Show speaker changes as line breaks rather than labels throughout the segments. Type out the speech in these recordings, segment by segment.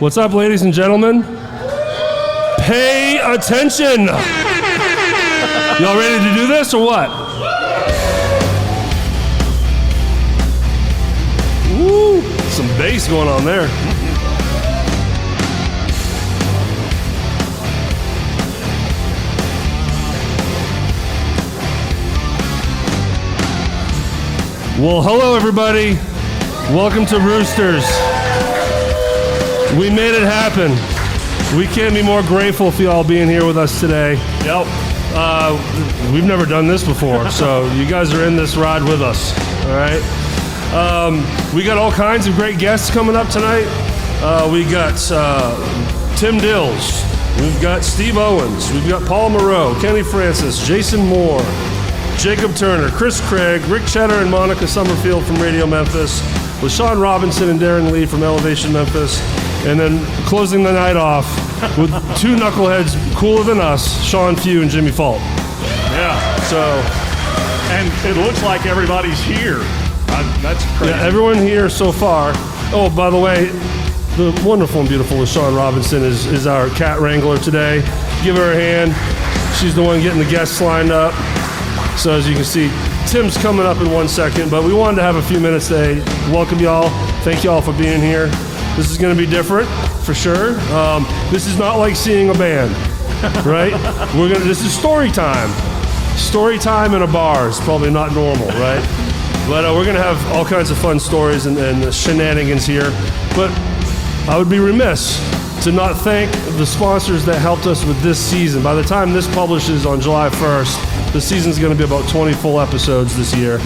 What's up, ladies and gentlemen? Pay attention! Y'all ready to do this or what? Woo! Some bass going on there. Well, hello everybody. Welcome to Roosters. We made it happen. We can't be more grateful for y'all being here with us today.
Yep.
We've never done this before, so you guys are in this ride with us, all right? We got all kinds of great guests coming up tonight. We got Tim Dills. We've got Steve Owens. We've got Paul Moreau, Kenny Francis, Jason Moore, Jacob Turner, Chris Craig, Ric Chetter and Monica Summerfield from Radio Memphis, La-Shon Robinson and Derrin Lee from Elevation Memphis, and then closing the night off with two knuckleheads cooler than us, Shawn and Jimmy Fulp.
Yeah.
So,
and it looks like everybody's here. That's crazy.
yeah, everyone here so far. Oh, by the way, the wonderful and beautiful La-Shon Robinson is our cat wrangler today. Give her a hand. She's the one getting the guests lined up. So as you can see, Tim's coming up in 1 second, but we wanted to have a few minutes today. Welcome y'all. Thank y'all for being here. This is going to be different, for sure. This is not like seeing a band, right? This is story time. Story time in a bar is probably not normal, right? But we're going to have all kinds of fun stories and shenanigans here. But I would be remiss to not thank the sponsors that helped us with this season. By the time this publishes on July 1st, the season's going to be about 20 full episodes this year.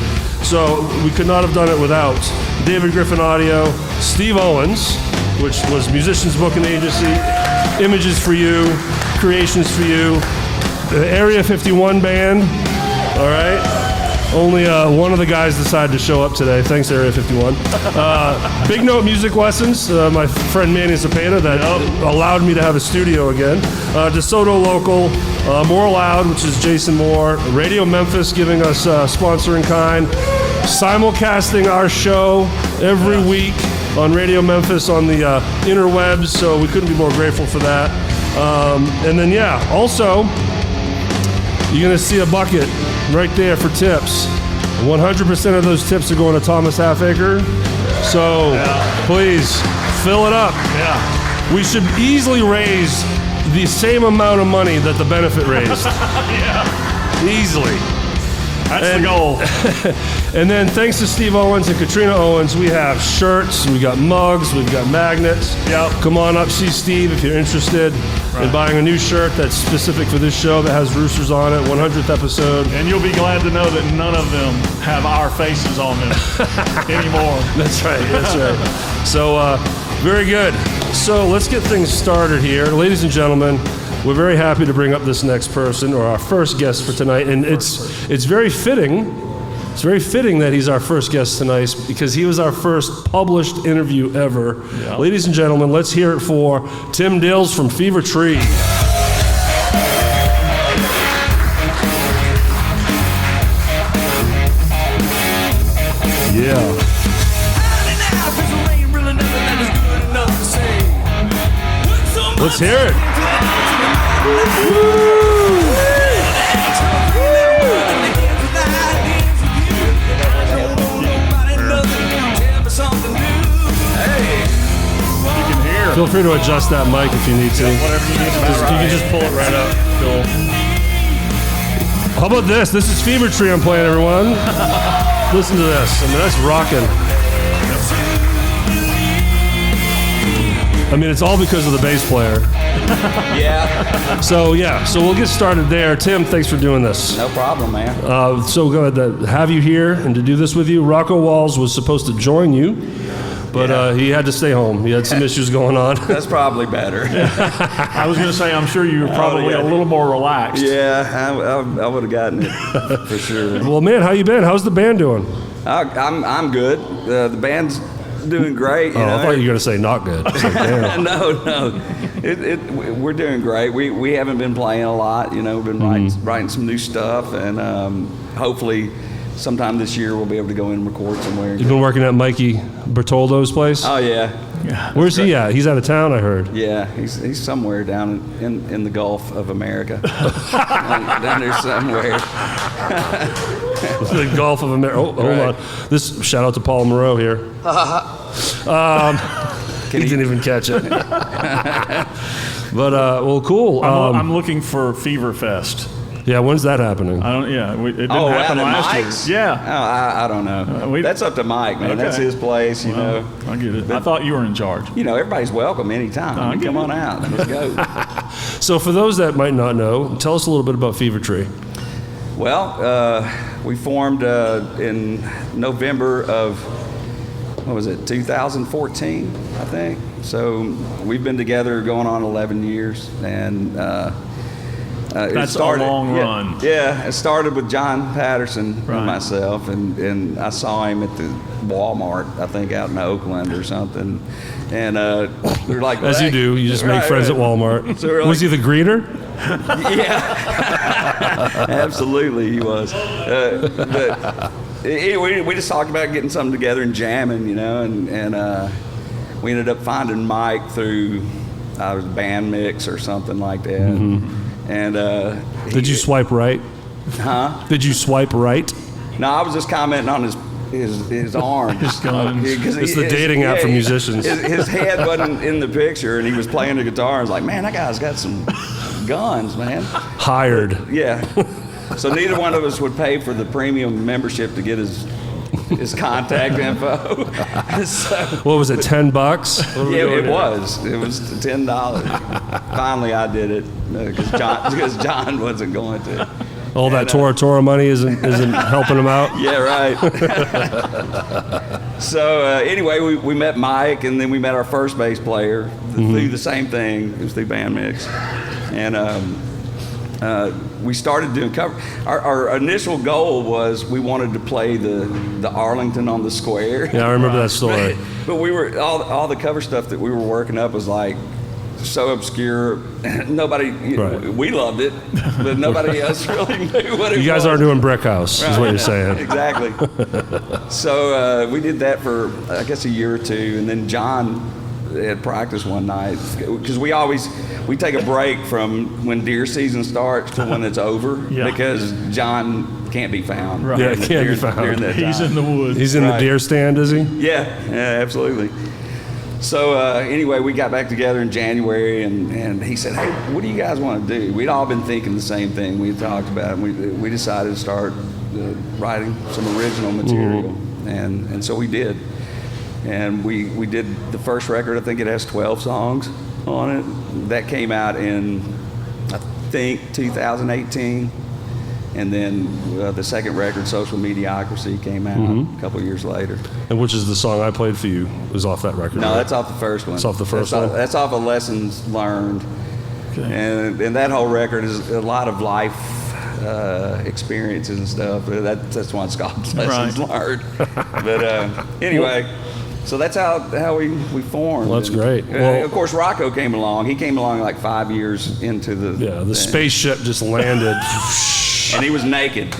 So we could not have done it without David Griffin Audio, Steve Owens, which was Musicians Booking Agency, Images for You, Creations for You, the Area 51 Band, all right? Only one of the guys decided to show up today. Thanks, Area 51. Big Note Music Lessons, my friend Manny Zapata that allowed me to have a studio again. DeSoto Local, More Loud, which is Jason Moore. Radio Memphis giving us sponsor in kind. Simulcasting our show every week on Radio Memphis on the interwebs, so we couldn't be more grateful for that. And then, yeah, also, you're going to see a bucket right there for tips. 100% of those tips are going to Thomas Halfacre. So please fill it up.
Yeah.
We should easily raise the same amount of money that the benefit raised.
Yeah.
Easily.
That's the goal.
And then thanks to Steve Owens and Katrina Owens, we have shirts, we got mugs, we've got magnets.
Yep.
Come on up, see Steve if you're interested in buying a new shirt that's specific for this show that has Roosters on it, 100th episode.
And you'll be glad to know that none of them have our faces on them anymore.
That's right, that's right. So, very good. So let's get things started here. Ladies and gentlemen, we're very happy to bring up this next person, or our first guest for tonight, and it's very fitting. It's very fitting that he's our first guest tonight because he was our first published interview ever. Yep. Ladies and gentlemen, let's hear it for Tim Dills from Fever Tree. Yeah. Let's hear it. Feel free to adjust that mic if you need to.
Whatever you need to do.
You can just pull it right up. Cool. How about this? This is Fever Tree I'm playing, everyone. Listen to this. I mean, that's rocking. I mean, it's all because of the bass player.
Yeah.
So we'll get started there. Tim, thanks for doing this.
No problem, man.
So glad to have you here and to do this with you. Rocco Walls was supposed to join you, but he had to stay home. He had some issues going on.
That's probably better.
I was going to say, I'm sure you were probably a little more relaxed.
Yeah, I would have gotten it for sure.
Well, man, how you been? How's the band doing?
I'm good. The band's doing great.
I thought you were going to say not good. Like,
No. We're doing great. We haven't been playing a lot. We've been writing some new stuff, and hopefully sometime this year we'll be able to go in and record somewhere.
You've been working at Mikey Bertoldo's place?
Oh, yeah.
Where's he at? He's out of town, I heard.
Yeah, he's somewhere down in the Gulf of America. down there somewhere.
The Gulf of America. Oh, hold on. This shout out to Paul Moreau here. He didn't even catch it. But well, cool.
I'm looking for Fever Fest.
Yeah, when's that happening?
I don't. Yeah, it didn't happen last
Mike's?
year. Yeah.
I don't know. That's up to Mike, man.
Okay.
That's his place, you know.
I get it. I thought you were in charge.
You know, everybody's welcome anytime. Come on out. Let's go.
So for those that might not know, tell us a little bit about Fever Tree.
Well, we formed in November of, 2014, I think. So we've been together going on 11 years, and
That's a long run.
Yeah, it started with John Patterson and myself, and I saw him at the Walmart, I think, out in Oakland or something. And we were like,
as you do, you just make friends at Walmart. So was he the greeter?
Yeah, absolutely, he was. But we just talked about getting something together and jamming, you know, and we ended up finding Mike through was Band Mix or something like that. Mm-hmm. And
did you swipe right?
Huh?
Did you swipe right?
No, I was just commenting on his arm.
His guns.
It's the dating app for musicians.
His head wasn't in the picture, and he was playing the guitar. I was like, man, that guy's got some guns, man.
Hired.
Yeah. So neither one of us would pay for the premium membership to get his contact info. So,
what was it, $10?
Yeah, it was $10. Finally, I did it because John wasn't going to.
All that Tora money isn't helping him out.
Yeah, right. So anyway, we met Mike, and then we met our first bass player through the same thing. It was through Band Mix, and we started doing cover. Our initial goal was we wanted to play the Arlington on the Square.
Yeah, I remember that story.
But we were all the cover stuff that we were working up was like so obscure. Nobody, we loved it, but nobody else really knew what it was.
You guys aren't doing Brick House, is what you're saying.
Exactly. So we did that for I guess a year or two, and then John had practice one night because we take a break from when deer season starts to when it's over because John can't be found.
Right. Yeah, can't be found.
He's in the woods.
He's in the deer stand, is he?
Yeah, absolutely. So anyway, we got back together in January, and he said, hey, what do you guys want to do? We'd all been thinking the same thing. We talked about it, and we decided to start writing some original material, and so we did. And we did the first record. I think it has 12 songs on it. That came out in, I think, 2018. And then the second record, Social Mediocrity, came out a couple years later.
And which is the song I played for you was off that record?
No,
right?
that's off the first one.
It's off the first one?
That's off of Lessons Learned. Okay. And that whole record is a lot of life experiences and stuff. That's why it's called Lessons Learned. But anyway... So that's how we formed.
Well, that's great.
Well, of course, Rocco came along. He came along like 5 years into the
the spaceship just landed.
And he was naked.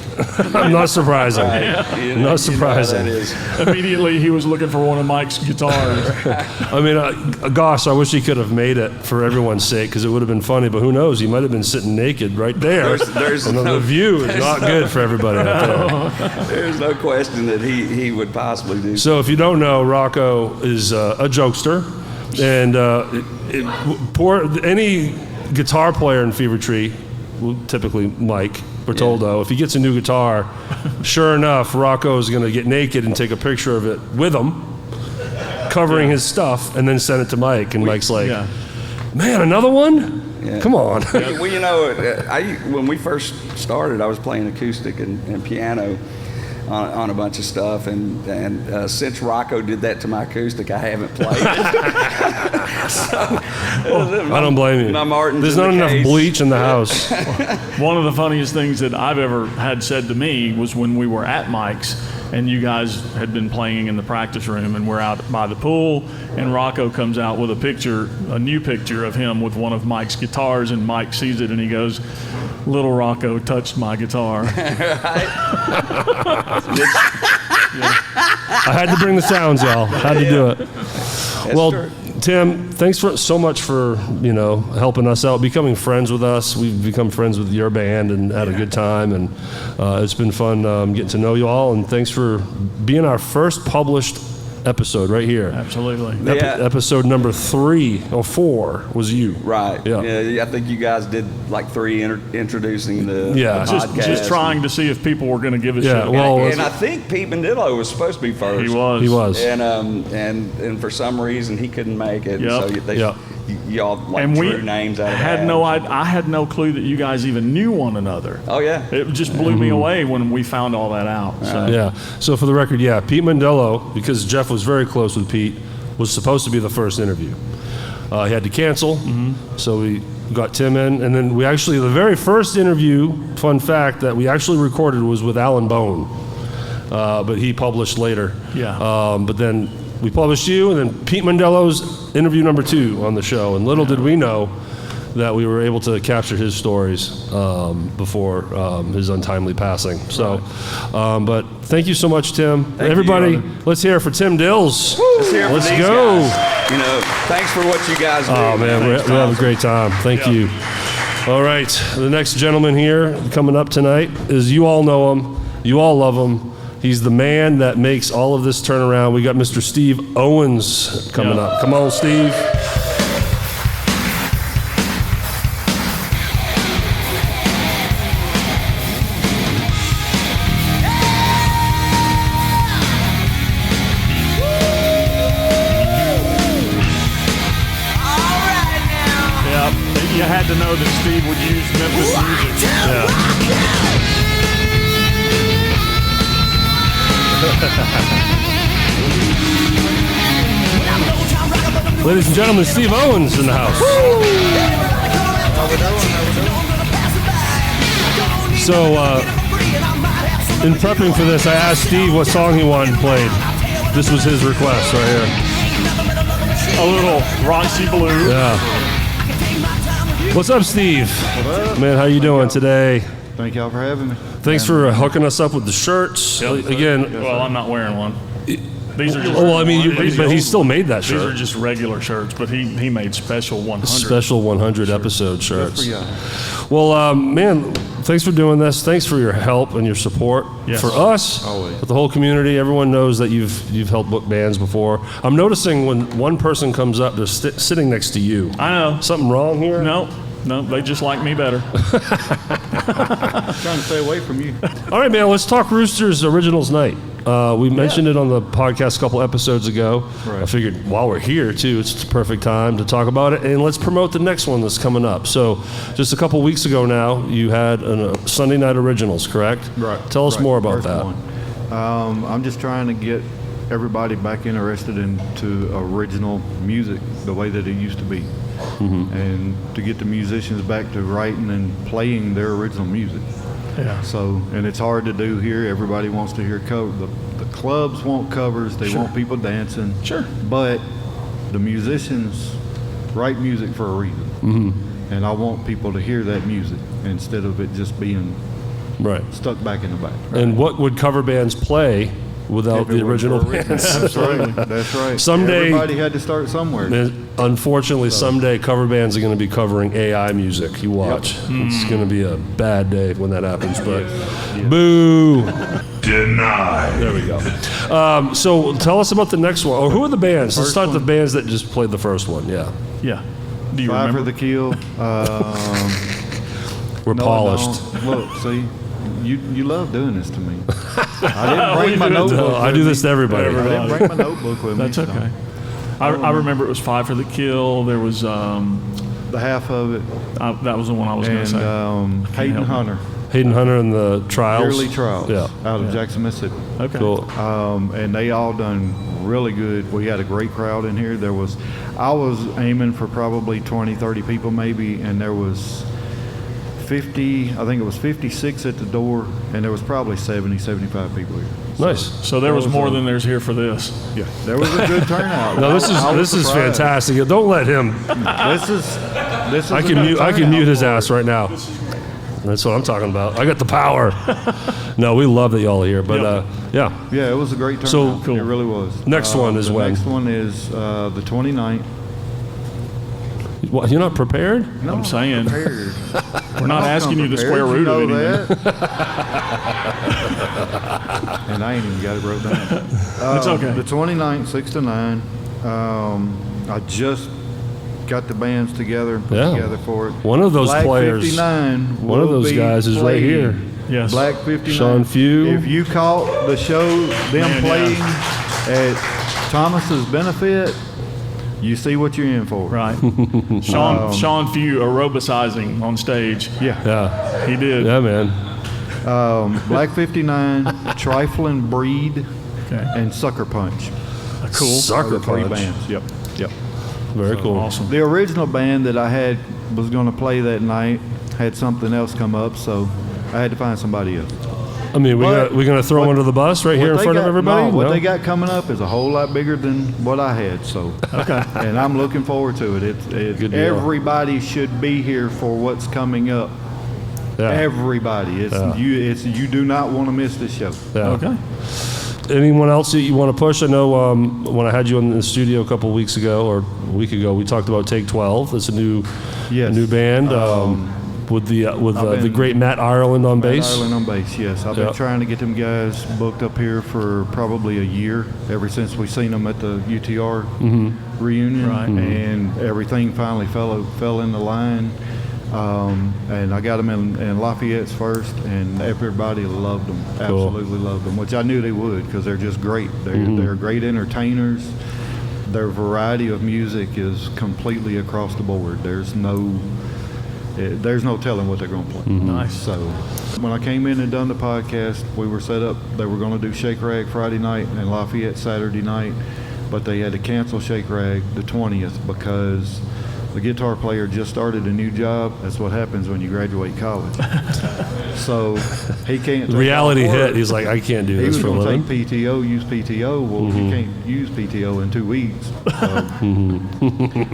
Not surprising. Not surprising.
You know how that is.
Immediately, he was looking for one of Mike's guitars.
I mean, gosh, I wish he could have made it for everyone's sake because it would have been funny. But who knows? He might have been sitting naked right there. The view is not good for everybody out there.
There's no question that he would possibly do.
So if you don't know, Rocco is a jokester, and any guitar player in Fever Tree, well, typically Mike Bertoldo, if he gets a new guitar, sure enough, Rocco is going to get naked and take a picture of it with him, covering his stuff, and then send it to Mike. And Mike's like, man, another one? Yeah. Come on.
Well, you know, when we first started, I was playing acoustic and piano on a bunch of stuff, and since Rocco did that to my acoustic, I haven't played it.
I don't blame you. There's not enough bleach in the house.
One of the funniest things that I've ever had said to me was when we were at Mike's, and you guys had been playing in the practice room, and we're out by the pool, and Rocco comes out with a new picture of him with one of Mike's guitars, and Mike sees it, and he goes, "Little Rocco touched my guitar."
I had to bring the sounds, y'all. Had to do it.
That's
well,
true.
Tim, thanks so much for helping us out, becoming friends with us. We've become friends with your band and had a good time, and it's been fun getting to know you all. And thanks for being our first published episode right here.
Absolutely.
Episode number 3 or 4 was you.
Right. Yeah. I think you guys did like 3 introducing the podcast.
Just trying to see if people were going to give a shit.
And I think Pete Mandillo was supposed to be first.
He was.
And for some reason he couldn't make it.
Yep.
So y'all drew names out of
I had no clue that you guys even knew one another.
Oh yeah.
It just blew me away when we found all that out. So.
So for the record, Pete Mandillo, because Jeff was very close with Pete, was supposed to be the first interview. He had to cancel, so we got Tim in, and then the very first interview, fun fact, that we actually recorded was with Alan Bone, but he published later. But then we published you, and then Pete Mandillo's interview number 2 on the show, and little did we know that we were able to capture his stories before his untimely passing. So, but thank you so much, Tim. Everybody, let's hear it for Tim Dills.
Let's
go.
Guys. Thanks for what you guys do.
Oh man, we have a great time. Thank you. All right, the next gentleman here coming up tonight is, you all know him, you all love him. He's the man that makes all of this turn around. We got Mr. Steve Owens coming up. Come on, Steve.
You had to know that Steve would use Memphis music.
Ladies and gentlemen, Steve Owens in the house. So, in prepping for this, I asked Steve what song he wanted played. This was his request right here.
A little Raunchy Blue.
Yeah. What's up, Steve?
What up?
Man, how you doing today?
Thank y'all for having me.
Thanks for hooking us up with the shirts. Again,
well, I'm not wearing one. These are just
but he still made that shirt.
These are just regular shirts, but he made special 100.
Special 100 episode shirts.
Good for
Well, man, thanks for doing this. Thanks for your help and your support.
Yes.
For us,
Always.
for the whole community. Everyone knows that you've helped book bands before. I'm noticing when one person comes up, they're sitting next to you.
I know.
Something wrong here?
No, they just like me better.
Trying to stay away from you.
All right, man, let's talk Rooster's Originals Night. We mentioned it on the podcast a couple episodes ago.
Right.
I figured while we're here, too, it's the perfect time to talk about it. And let's promote the next one that's coming up. So just a couple weeks ago now, you had a Sunday Night Originals, correct?
Right.
Tell us more about
First
that.
one. I'm just trying to get everybody back interested into original music the way that it used to be. And to get the musicians back to writing and playing their original music.
Yeah.
So, and it's hard to do here. Everybody wants to hear cover. The clubs want covers. They want people dancing.
Sure.
But the musicians write music for a reason. And I want people to hear that music instead of it just being stuck back in the back.
And what would cover bands play without the original bands?
That's right. That's right.
Someday,
everybody had to start somewhere.
Unfortunately, someday cover bands are going to be covering AI music. You watch. It's going to be a bad day when that happens, but boo.
Denied.
There we go. So tell us about the next one. Or who are the bands? Let's start the bands that just played the first one. Yeah.
Do you
Five
remember?
for the Kill.
We're polished.
Look, see, you love doing this to me. I didn't bring my notebook.
I do this to everybody.
I didn't bring my notebook with me.
That's okay. I remember it was Five for the Kill. There was
The half of it.
that was the one I was going to
And
say.
Hayden
help me.
Hunter.
Hayden Hunter and the Trials.
Yearly Trials.
Yeah.
Out of Jackson, Mississippi.
Okay.
Cool.
And they all done really good. We had a great crowd in here. I was aiming for probably 20, 30 people maybe, and there was 50, I think it was 56 at the door, and there was probably 70, 75 people here.
Nice.
So there was more than there's here for this.
Yeah, there was a good turnout.
No, this
I was
is
surprised.
fantastic. Don't let him.
This is
I
a
can
good
mute. I can
turnout
mute his
for
ass
it.
right now. That's what I'm talking about. I got the power. No, we love that y'all are here. But yeah.
Yeah, it was a great turnout.
So,
It really was.
Next one is
the
when?
Next one is the 29th
What, you're not prepared?
No,
I'm saying.
prepared.
We're not asking you the square root of anything.
And I ain't even got it wrote down.
It's okay.
The 29th, 6 to 9. I just got the bands together and put together for it.
One of those
Black
players,
59
one of
will
those
be
guys is right
played.
here.
Yes.
Black 59.
Shawn Few.
If you caught the show, them
Man,
playing at Thomas's benefit, you see what you're in for.
Right. Shawn Few aerobicizing on stage.
Yeah.
He did.
Yeah, man.
Black 59, Trifling Breed,
Okay.
and Sucker Punch.
Cool.
Sucker
The three
Punch.
bands. Yep.
Very cool.
Awesome.
The original band that I had was going to play that night had something else come up, so I had to find somebody else.
I mean, we're going to throw him under the bus right here in front of everybody?
No, what they got coming up is a whole lot bigger than what I had. So, and I'm looking forward to it.
Good deal.
Everybody should be here for what's coming up.
Yeah.
Everybody. You do not want to miss this show.
Yeah.
Okay.
Anyone else that you want to push? I know when I had you in the studio a couple of weeks ago or a week ago, we talked about Take 12. It's a new band with the great Matt Ireland on bass.
Ireland on bass, yes. I've been trying to get them guys booked up here for probably a year, ever since we seen them at the UTR reunion,
Right.
And everything finally fell into line. And I got them in Lafayette's first, and everybody loved them, absolutely loved them, which I knew they would because they're just great. They're great entertainers. Their variety of music is completely across the board. There's no telling what they're going to play.
Nice.
So when I came in and done the podcast, we were set up. They were going to do Shake Rag Friday night and Lafayette Saturday night, but they had to cancel Shake Rag the 20th because the guitar player just started a new job. That's what happens when you graduate college. So he can't.
The reality
off work.
hit. He's like, I can't do
He
this
was
for a
going to
living.
take PTO, use PTO. Well, he can't use PTO in 2 weeks. So,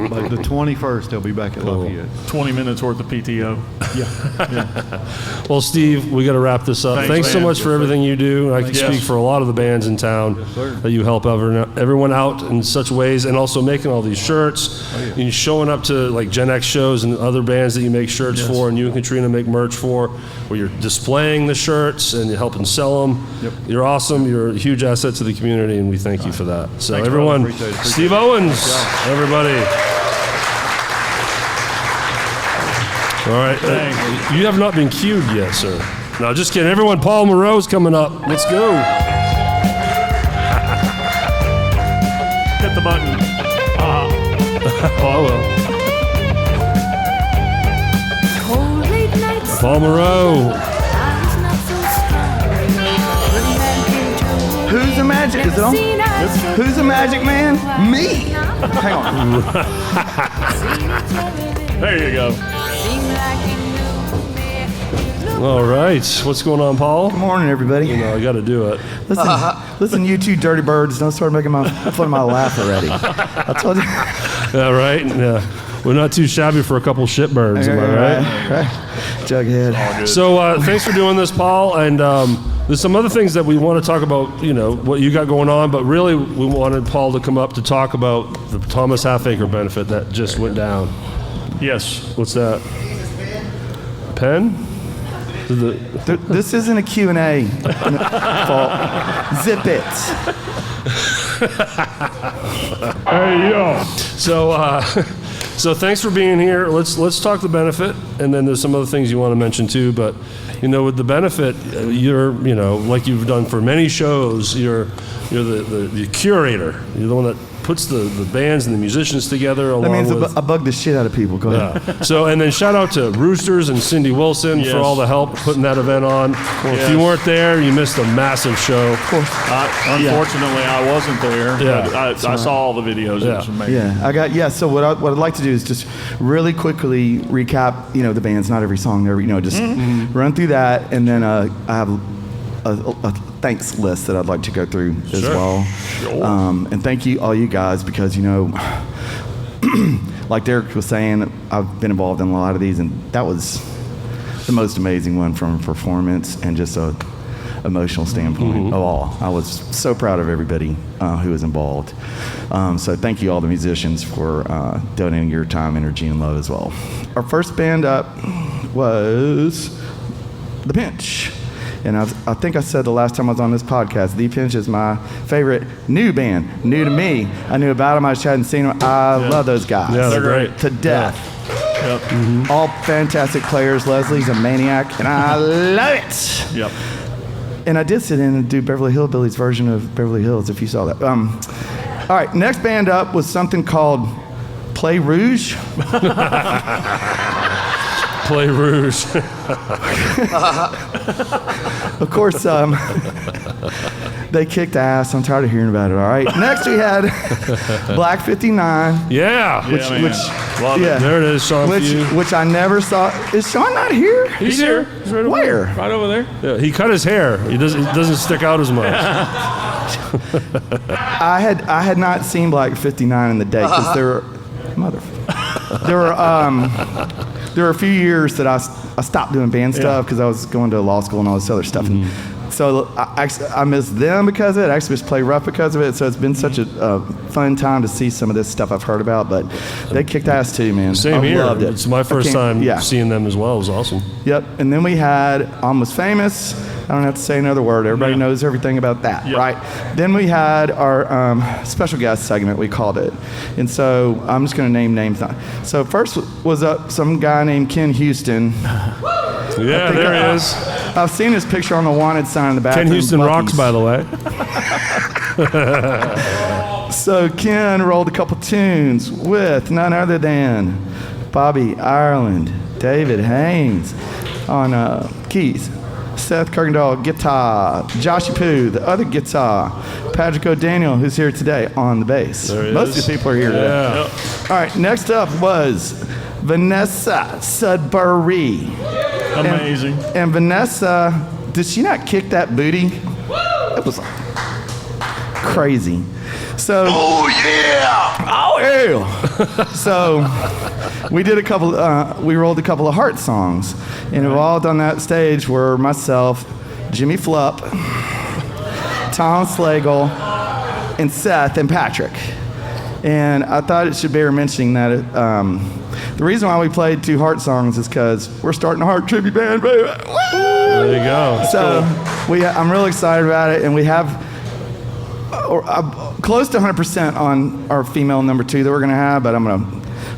but the 21st, he'll be back at Lafayette.
20 minutes worth of PTO.
Well, Steve, we got to wrap this up. Thanks so
man.
much for everything you do. I can
Yes.
speak for a lot of the bands in town
sir.
that you help everyone out in such ways, and also making all these shirts and showing up to like Gen X shows and other bands that you make shirts for, and you and Katrina make merch for, where you're displaying the shirts and you're helping sell them.
Yep.
You're awesome. You're a huge asset to the community, and we thank you for that. So
Thanks,
everyone,
brother. Appreciate it.
Steve Owens, everybody. All right. You have not been cued yet, sir. No, just kidding. Everyone, Paul Moreau's coming up. Let's go.
Hit the button.
Oh, well. Paul Moreau.
Who's the magic? Is it on? Who's the magic man? Me. Hang on.
There you go.
All right. What's going on, Paul?
Good morning, everybody.
You know, I got to do it.
Listen, you two dirty birds, don't start making fun of my laugh already. I told you.
Yeah, right? Yeah. We're not too shabby for a couple shitbirds, am I right?
Right. Jughead.
So thanks for doing this, Paul. And there's some other things that we want to talk about, you know, what you got going on. But really, we wanted Paul to come up to talk about the Thomas Halfacre benefit that just went down.
Yes.
What's that? Pen?
This isn't a Q&A. Fault. Zip it.
Hey, yo. So thanks for being here. Let's talk the benefit, and then there's some other things you want to mention too. But you know, with the benefit, you're, you know, like you've done for many shows, you're the curator. You're the one that puts the bands and the musicians together.
That
Along
means
with
I bug the shit out of people. Go ahead.
yeah. So, and then shout out to Roosters and Cindy Wilson
Yes.
for all the help putting that event on. Well, if you weren't there, you missed a massive show.
Unfortunately, I wasn't there.
Yeah.
But I saw all the videos. It was amazing.
Yeah, So what I'd like to do is just really quickly recap, you know, the bands, not every song there, you know, just run through that, and then I have a thanks list that I'd like to go through as well.
Sure.
And thank you, all you guys, because, you know, like Derrick was saying, I've been involved in a lot of these, and that was the most amazing one from performance and just a emotional standpoint of all. I was so proud of everybody who was involved. So thank you all the musicians for donating your time, energy, and love as well. Our first band up was The Pinch. And I think I said the last time I was on this podcast, The Pinch is my favorite new band, new to me. I knew about them, I just hadn't seen them. I love those guys.
Yeah, they're great.
To death.
Yep.
All fantastic players. Leslie's a maniac, and I love it.
Yep.
And I did sit in and do Beverly Hillbillies version of Beverly Hills, if you saw that. All right, next band up was something called Play Rouge.
Play Rouge.
Of course, they kicked ass. I'm tired of hearing about it, all right? Next we had Black 59.
Yeah.
Love it.
There it is, Shawn.
Which I never saw. Is Shawn not here?
He's here. He's right over
Where?
there.
Right over there.
Yeah, he cut his hair. It doesn't stick out as much.
I had not seen Black 59 in the day because there were a few years that I stopped doing band stuff because I was going to law school and all this other stuff. And so I missed them because of it. I actually just Play Rough because of it. So it's been such a fun time to see some of this stuff I've heard about. But they kicked ass too, man.
Same here.
Loved it.
It's my first time seeing them as well. It was awesome.
Yep. And then we had Almost Famous. I don't have to say another word. Everybody knows everything about that, right? Then we had our special guest segment, we called it. And so I'm just going to name names now. So first was some guy named Ken Houston.
Yeah, there he is.
I've seen his picture on the wanted sign in the bathroom.
Ken Houston rocks, by the way.
So Ken rolled a couple tunes with none other than Bobby Ireland, David Haynes on keys, Seth Kirkendall guitar, Joshy Poo, the other guitar, Patrick O'Daniel, who's here today on the bass. Most of the people are here today.
Yeah.
All right, next up was Vanessa Sudbury.
Amazing.
And Vanessa, did she not kick that booty? It was crazy. So.
Oh yeah!
Oh yeah! So we did we rolled a couple of heart songs, and involved on that stage were myself, Jimmy Fulp, Tom Slagle, and Seth and Patrick. And I thought it should bear mentioning that the reason why we played two heart songs is because we're starting a heart tribute band, baby. Woo!
There you go.
So I'm really excited about it, and we have close to 100% on our female number 2 that we're going to have, but I'm going to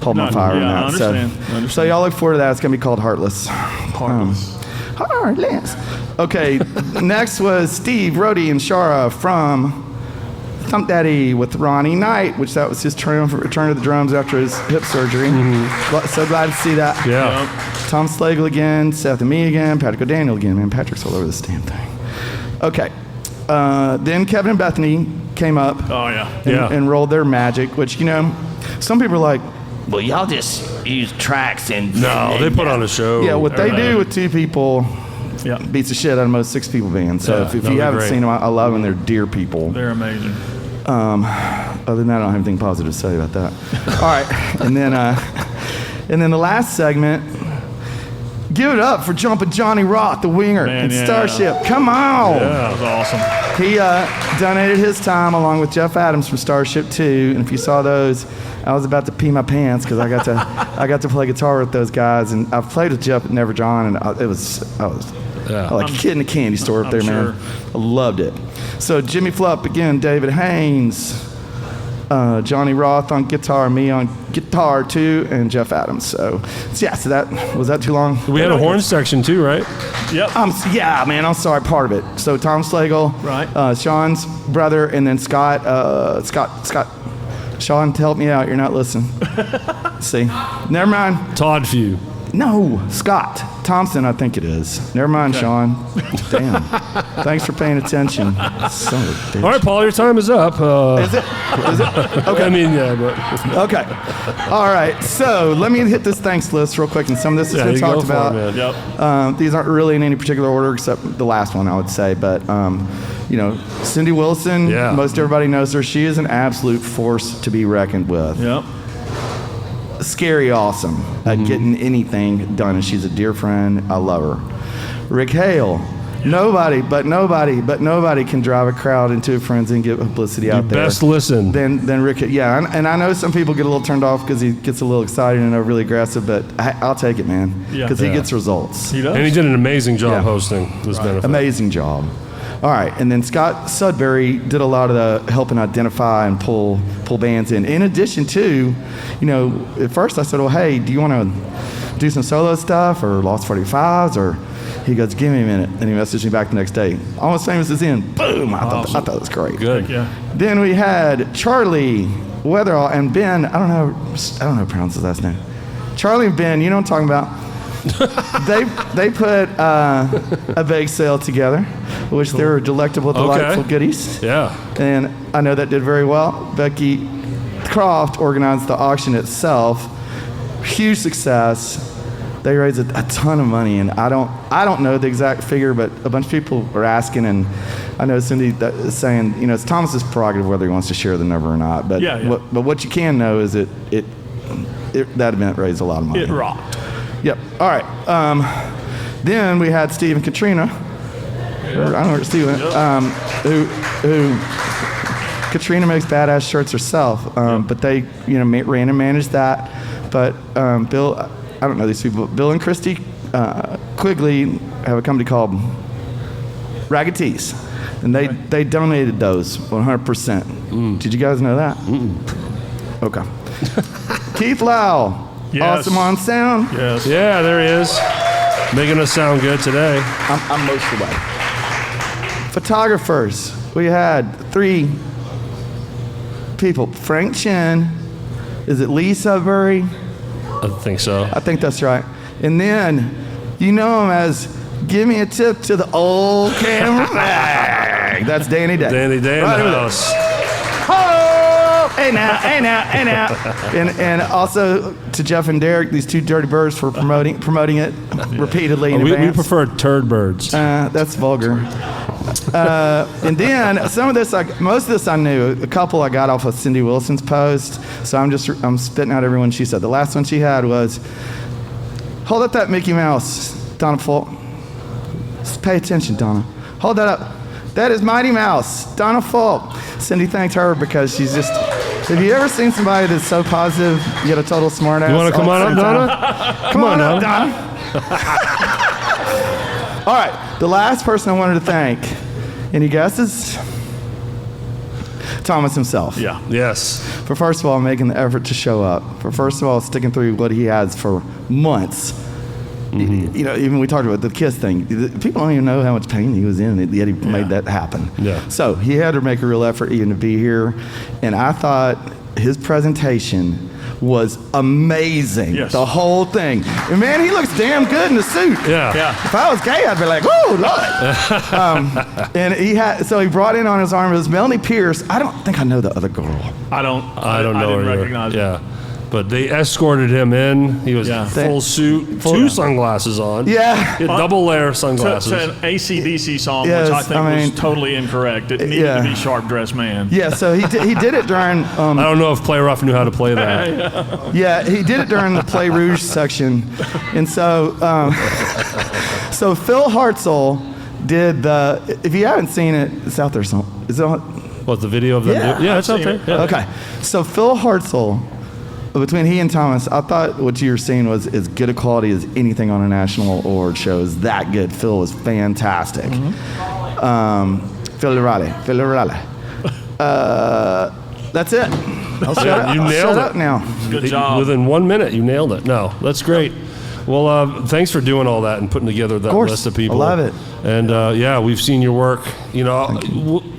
hold my fire on that.
I understand.
So y'all look forward to that. It's going to be called Heartless.
Heartless.
Heartless. Okay, next was Steve, Rhodey, and Shara from Thump Daddy with Ronnie Knight, which that was his triumphant return to the drums after his hip surgery. So glad to see that.
Yeah.
Tom Slagle again, Seth and me again, Patrick O'Daniel again. Man, Patrick's all over this damn thing. Okay. Then Kevin and Bethany came up and rolled their magic, which, some people are like,
well, y'all just use tracks and...
No, they put on a show.
Yeah, what they do with 2 people beats the shit out of most 6-people bands. So if you haven't seen them, I love them. They're dear people.
They're amazing.
Other than that, I don't have anything positive to say about that. All right, and then the last segment, give it up for Jumpin' Johnny Roth, the winger, and Starship. Come on.
Yeah, that was awesome.
He donated his time along with Jeff Adams from Starship 2, and if you saw those, I was about to pee my pants because I got to play guitar with those guys, and I've played with Jeff at Never John, and I was like a kid in a candy store up there, man. I loved it. So Jimmy Fulp again, David Haynes, Johnny Roth on guitar, me on guitar too, and Jeff Adams. So that was that too long?
We had a horn section too, right?
Yep.
I'm sorry, part of it. So Tom Slagle,
right,
Sean's brother, and then Scott. Shawn, help me out. You're not listening. See, never mind.
Todd Few.
No, Scott Thompson, I think it is. Never mind, Shawn. Damn. Thanks for paying attention. Son of a bitch.
All right, Paul, your time is up.
Is it? Okay.
I mean, yeah, but...
Okay. All right, so let me hit this thanks list real quick, and some of this has been talked about. These aren't really in any particular order except the last one, I would say. But, Cindy Wilson, most everybody knows her. She is an absolute force to be reckoned with.
Yep.
Scary awesome at getting anything done, and she's a dear friend. I love her. Rick Hale, Nobody can drive a crowd into a frenzy and get publicity out there.
Best listen.
Than Ric. Yeah, and I know some people get a little turned off because he gets a little excited and overly aggressive, but I'll take it, man.
Yeah.
Because he gets results.
He does.
And he did an amazing job
Yeah.
hosting this benefit.
Amazing job. All right, and then Scott Sudbury did a lot of the helping identify and pull bands in. In addition to, at first I said, well, hey, do you want to do some solo stuff or Lost 45s? Or he goes, give me a minute. And he messaged me back the next day. Almost Famous is in. Boom! I thought it was great.
Good.
Yeah.
Then we had Charlie Weatherall and Ben. I don't know how to pronounce his last name. Charlie and Ben, you know what I'm talking about. they put a bake sale together, which they were delectable, delightful goodies.
Yeah.
And I know that did very well. Becky Croft organized the auction itself. Huge success. They raised a ton of money, and I don't know the exact figure, but a bunch of people were asking, and I know Cindy is saying, it's Thomas's prerogative whether he wants to share the number or not. But what you can know is that that event raised a lot of money.
It rocked.
Yep. All right. Then we had Steve and Katrina. I don't know where Steve went. Who Katrina makes badass shirts herself, but they ran and managed that. But Bill, I don't know these people. Bill and Christy Quigley have a company called Ragged Tees, and they donated those 100%. Did you guys know that? Okay. Keith Lau.
Yes.
Awesome on sound.
Yes.
Yeah, there he is. Making us sound good today.
I'm most of the way. Photographers. We had 3 people. Frank Chen. Is it Lee Sudbury?
I think so.
I think that's right. And then you know him as Give Me a Tip to the Old Camera Bag. That's Danny Day.
Danny Day in
Right
the
over there.
house.
Hey now. And also to Jeff and Derrick, these 2 dirty birds for promoting it repeatedly in
We
advance.
prefer turd birds.
That's vulgar. And then most of this I knew. A couple I got off of Cindy Wilson's post, so I'm spitting out everyone she said. The last one she had was, hold up that Mickey Mouse, Donna Fulp. Just pay attention, Donna. Hold that up. That is Mighty Mouse, Donna Fulp. Cindy thanked her because she's just. Have you ever seen somebody that's so positive, yet a total smartass?
You want to come on up, Donna? Come on up,
Donna. All right, the last person I wanted to thank. Any guesses? Thomas himself.
Yeah.
Yes.
For first of all, making the effort to show up. For first of all, sticking through what he has for months. Even we talked about the Kiss thing. People don't even know how much pain he was in, yet he made that happen.
Yeah.
So he had to make a real effort even to be here. And I thought his presentation was amazing.
Yes.
The whole thing. And man, he looks damn good in the suit.
Yeah.
Yeah.
If I was gay, I'd be like, "Whoa, Lord!" And he brought in on his arm. It was Melanie Pierce. I don't think I know the other girl.
I don't know.
I
didn't
her.
recognize
Yeah. But they escorted him in. He was full suit, 2 sunglasses on.
Yeah.
He had double layer sunglasses.
To an AC/DC song,
Yes,
which I think
I mean,
was totally incorrect. It needed to be Sharp Dressed Man.
Yeah. So he did it during.
I don't know if Play Rough knew how to play that.
Yeah, he did it during the Play Rouge section, and so so Phil Hartzell did the. If you haven't seen it, it's out there. Is it on?
What, the video of them?
Yeah,
it's out there. Yeah.
Okay, so Phil Hartzell, between he and Thomas, I thought what you were seeing was as good a quality as anything on a national award show. Is that good? Phil was fantastic. Phil Raleigh. That's it.
You nailed
Shut
it.
up now.
Good job.
Within 1 minute, you nailed it. No, that's great. Well, thanks for doing all that and putting together that
course.
list of people.
I love it.
And we've seen your work.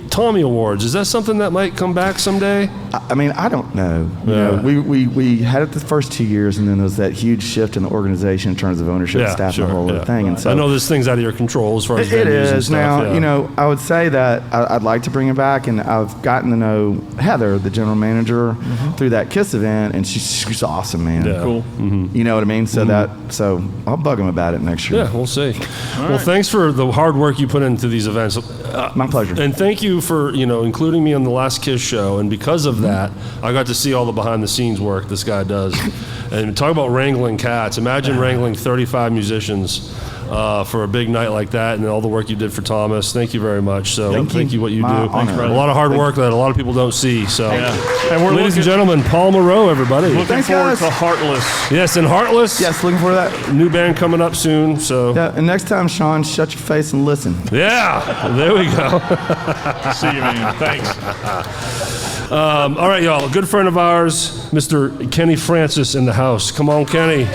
Tommy Awards, is that something that might come back someday?
I mean, I don't know.
Yeah.
We had it the first 2 years, and then there was that huge shift in the organization in terms of ownership, staff, and the whole other thing. And so
I know this thing's out of your control as far as
it
venues and
is
stuff,
now. I would say that I'd like to bring it back, and I've gotten to know Heather, the general manager, through that Kiss event, and she's awesome, man.
Yeah.
Cool.
You know what I mean? So so I'll bug him about it next year.
Yeah, we'll see. Well, thanks for the hard work you put into these events.
My pleasure.
And thank you for, including me on the last Kiss show. And because of that, I got to see all the behind the scenes work this guy does. And talk about wrangling cats. Imagine wrangling 35 musicians for a big night like that, and all the work you did for Thomas. Thank you very much. So thank you what you
My
do.
honor.
A lot of hard work that a lot of people don't see. So,
And we're
ladies and gentlemen, Paul Moreau, everybody.
looking
Thanks,
forward
guys.
to Heartless.
Yes, and Heartless.
Yes, looking for that.
New band coming up soon. So
Yeah, and next time, Shawn, shut your face and listen.
yeah, there we go.
See you, man. Thanks.
All right, y'all. A good friend of ours, Mr. Kenny Francis, in the house. Come on, Kenny.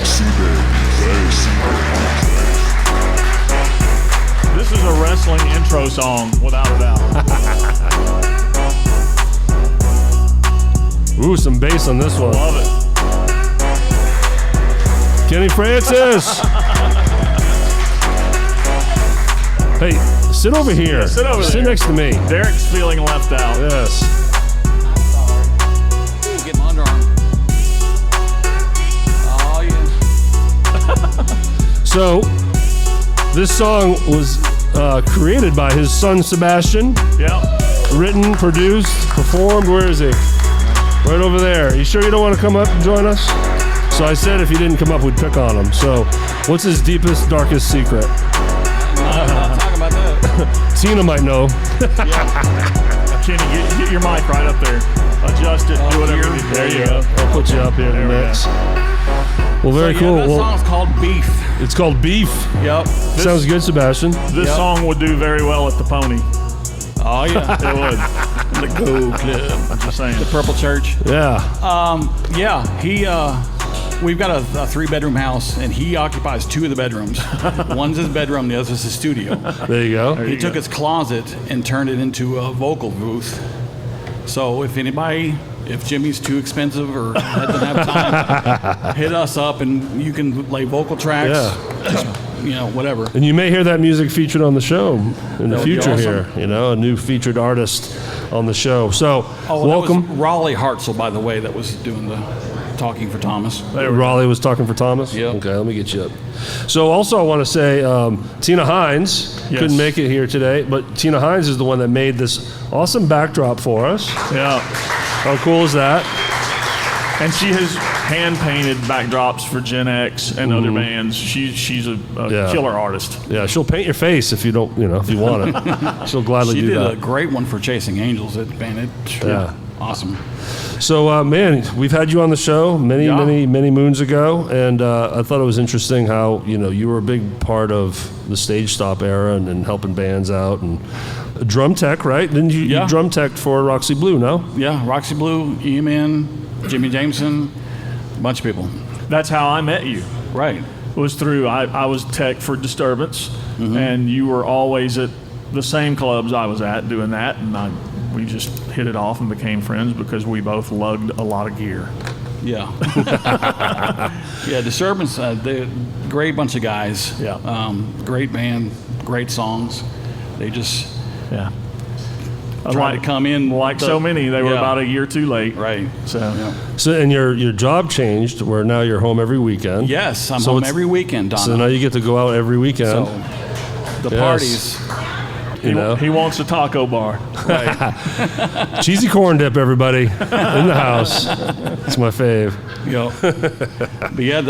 This is a wrestling intro song, without a doubt.
Ooh, some bass on this one.
Love it.
Kenny Francis. Hey, sit over here.
sit over
Sit
there.
next to me.
Derrick's feeling left out.
Yes.
Get my underarm. Oh, yeah.
So, this song was created by his son Sebastian.
Yeah.
Written, produced, performed. Where is he? Right over there. You sure you don't want to come up and join us? So I said if he didn't come up, we'd pick on him. So, what's his deepest, darkest secret?
Talk about that.
Tina might know.
Kenny, get your mic right up there. Adjust it. Do whatever you need. There you go.
I'll put you up here in the mix. Well, very
So,
cool.
That
Well,
song's called Beef.
it's called Beef.
Yep.
Sounds good, Sebastian.
This song would do very well at the Pony.
Oh, yeah.
It would. The Go Club. I'm just saying.
Purple Church.
Yeah.
We've got a 3-bedroom house, and he occupies 2 of the bedrooms. One's his bedroom, the other's his studio.
There you go.
He took his closet and turned it into a vocal booth. So if Jimmy's too expensive or doesn't have time, hit us up and you can play vocal tracks. Just, whatever.
And you may hear that music featured on the show in the
That would be
future
awesome.
here. A new featured artist on the show. So, welcome.
That was Raleigh Hartzell, by the way, that was doing the talking for Thomas.
Raleigh was talking for Thomas?
Yep.
Okay, let me get you up. So also I want to say Tina Hinds couldn't make it here today, but Tina Hinds is the one that made this awesome backdrop for us.
Yeah.
How cool is that?
And she has hand-painted backdrops for Gen X and other bands. She's a killer artist.
Yeah, she'll paint your face if you don't, if you want it. She'll gladly
She
do
did
that.
a great one for Chasing Angels at Bandit.
Yeah.
Awesome.
So, man, we've had you on the show many moons ago, and I thought it was interesting how, you were a big part of the Stage Stop era and helping bands out, and drum tech, right? Didn't you?
Yeah.
You drum tech for Roxy Blue, no?
Yeah, Roxy Blue, EMN, Jimmy Jameson, a bunch of people.
That's how I met you.
Right.
It was through, I was tech for Disturbance, and you were always at the same clubs I was at doing that, and we just hit it off and became friends because we both lugged a lot of gear.
Yeah. Yeah, Disturbance, they're a great bunch of guys.
Yeah.
Great band, great songs. They just
Yeah.
tried to come in.
So many, they were
Yeah.
about a year too late.
Right.
So,
Yeah.
So, and your job changed, where now you're home every weekend.
Yes, I'm
So
home
it's-
every weekend, Donna.
So now you get to go out every weekend.
So the
Yes.
parties.
he wants a taco bar.
Cheesy corn dip, everybody, in the house. It's my fave.
But yeah,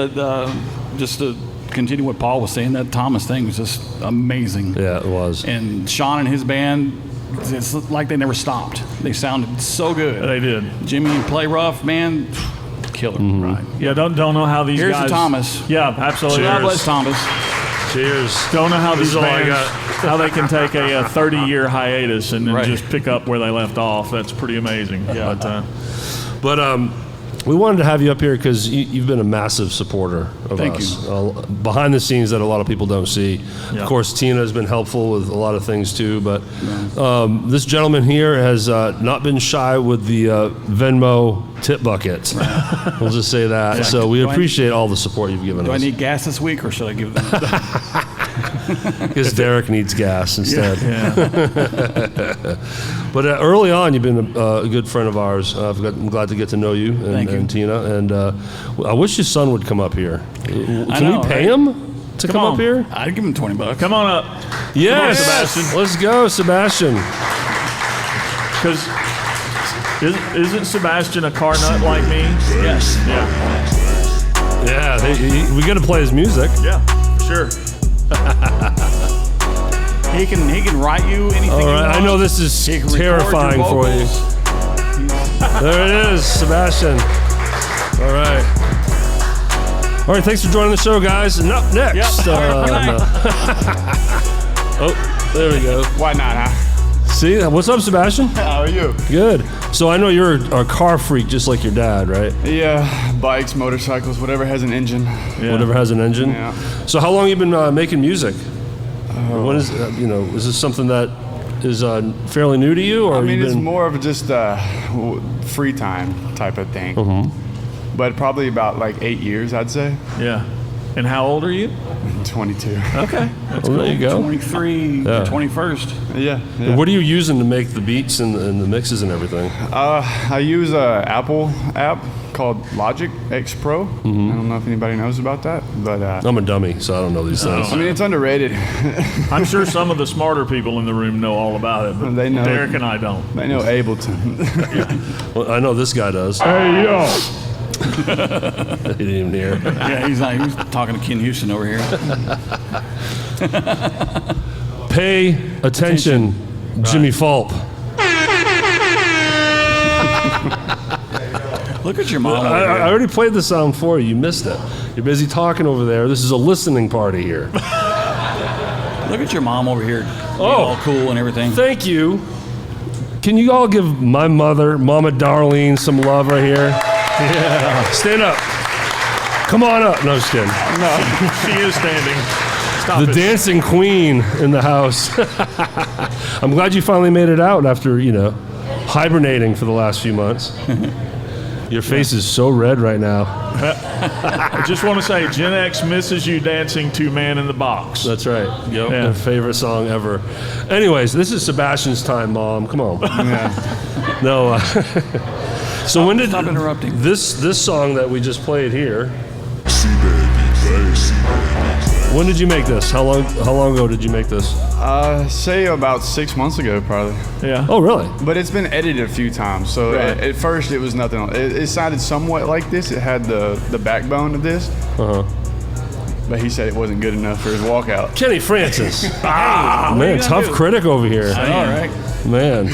just to continue what Paul was saying, that Thomas thing was just amazing.
Yeah, it was.
And Shawn and his band, it's like they never stopped. They sounded so good.
They did.
Jimmy and Play Rough, man, killer.
Right. Yeah, don't know how these
Here's
guys.
to Thomas.
Yeah, absolutely.
God bless Thomas.
Cheers.
Don't know how these
all I
bands, how they can take a 30-year hiatus and then
Right.
just pick up where they left off. That's pretty amazing.
Yeah.
But we wanted to have you up here because you've been a massive supporter of
Thank
us. Behind the scenes that a lot of people don't see.
Yeah.
Of course, Tina has been helpful with a lot of things too. But this gentleman here has not been shy with the Venmo tip bucket. We'll just say that.
Yeah.
So we
Do I-
appreciate all the support you've given
Do I
us.
need gas this week, or should I give them?
Because Derrick needs gas instead.
Yeah.
But early on, you've been a good friend of ours. I'm glad to get to know you and,
Thank you.
and Tina. And I wish your son would come up here. Can
know,
we pay
right?
him to come
on.
up here?
I'd give him $20.
Come on up.
Yes.
Sebastian.
Let's go, Sebastian.
Because isn't Sebastian a car nut like me?
Yes.
Yeah.
Yeah, we got to play his music.
Yeah, sure.
He can write you anything.
All
you
right, I
want.
know this is
He can record
terrifying
your
for you.
vocals.
There it is, Sebastian. All right. All right, thanks for joining the show, guys. And up next,
Yep. Good night.
no. Oh, there we go.
Why not, huh?
See, what's up, Sebastian?
How are you?
Good. So I know you're a car freak, just like your dad, right?
Yeah, bikes, motorcycles, whatever has an engine.
Whatever has an engine.
Yeah.
So how long have you been making music? When is is this something that is fairly new to you, or
I mean,
you've
it's
been?
more of just free time type of thing.
Mm-hmm.
But probably about like 8 years, I'd say.
Yeah. And how old are you?
22.
Okay.
Well, there you go.
23,
Yeah.
21st.
Yeah.
What are you using to make the beats and the mixes and everything?
I use a Apple app called Logic X Pro.
Mm-hmm.
I don't know if anybody knows about that, but
I'm a dummy, so I don't know these things.
I mean, it's underrated.
I'm sure some of the smarter people in the room know all about it, but
They know.
Derrick and I don't.
I know Ableton.
Well, I know this guy does.
Hey, yo.
He didn't even hear.
Yeah, he's talking to Ken Houston over here.
Pay attention, Jimmy Fulp.
Look at your mom over
I
here.
already played the song for you. You missed it. You're busy talking over there. This is a listening party here.
Look at your mom over here.
Oh.
All cool and everything.
Thank you. Can you all give my mother, Mama Darlene, some love right here? Yeah. Stand up. Come on up. No, just kidding.
She is standing. Stop
The
it.
dancing queen in the house. I'm glad you finally made it out after, hibernating for the last few months. Your face is so red right now.
I just want to say, Gen X misses you dancing to Man in the Box.
That's right. Yep.
Yeah.
Their favorite song ever. Anyways, this is Sebastian's time, Mom. Come on.
Yeah.
No. So when did
Stop interrupting.
this song that we just played here? When did you make this? How long ago did you make this?
Say about 6 months ago, probably.
Yeah.
Oh, really?
But it's been edited a few times, so at first it was nothing. It sounded somewhat like this. It had the backbone of this, but he said it wasn't good enough for his walkout.
Kenny Francis.
what are
Man,
you
tough
gonna do?
critic over here.
All right.
Man,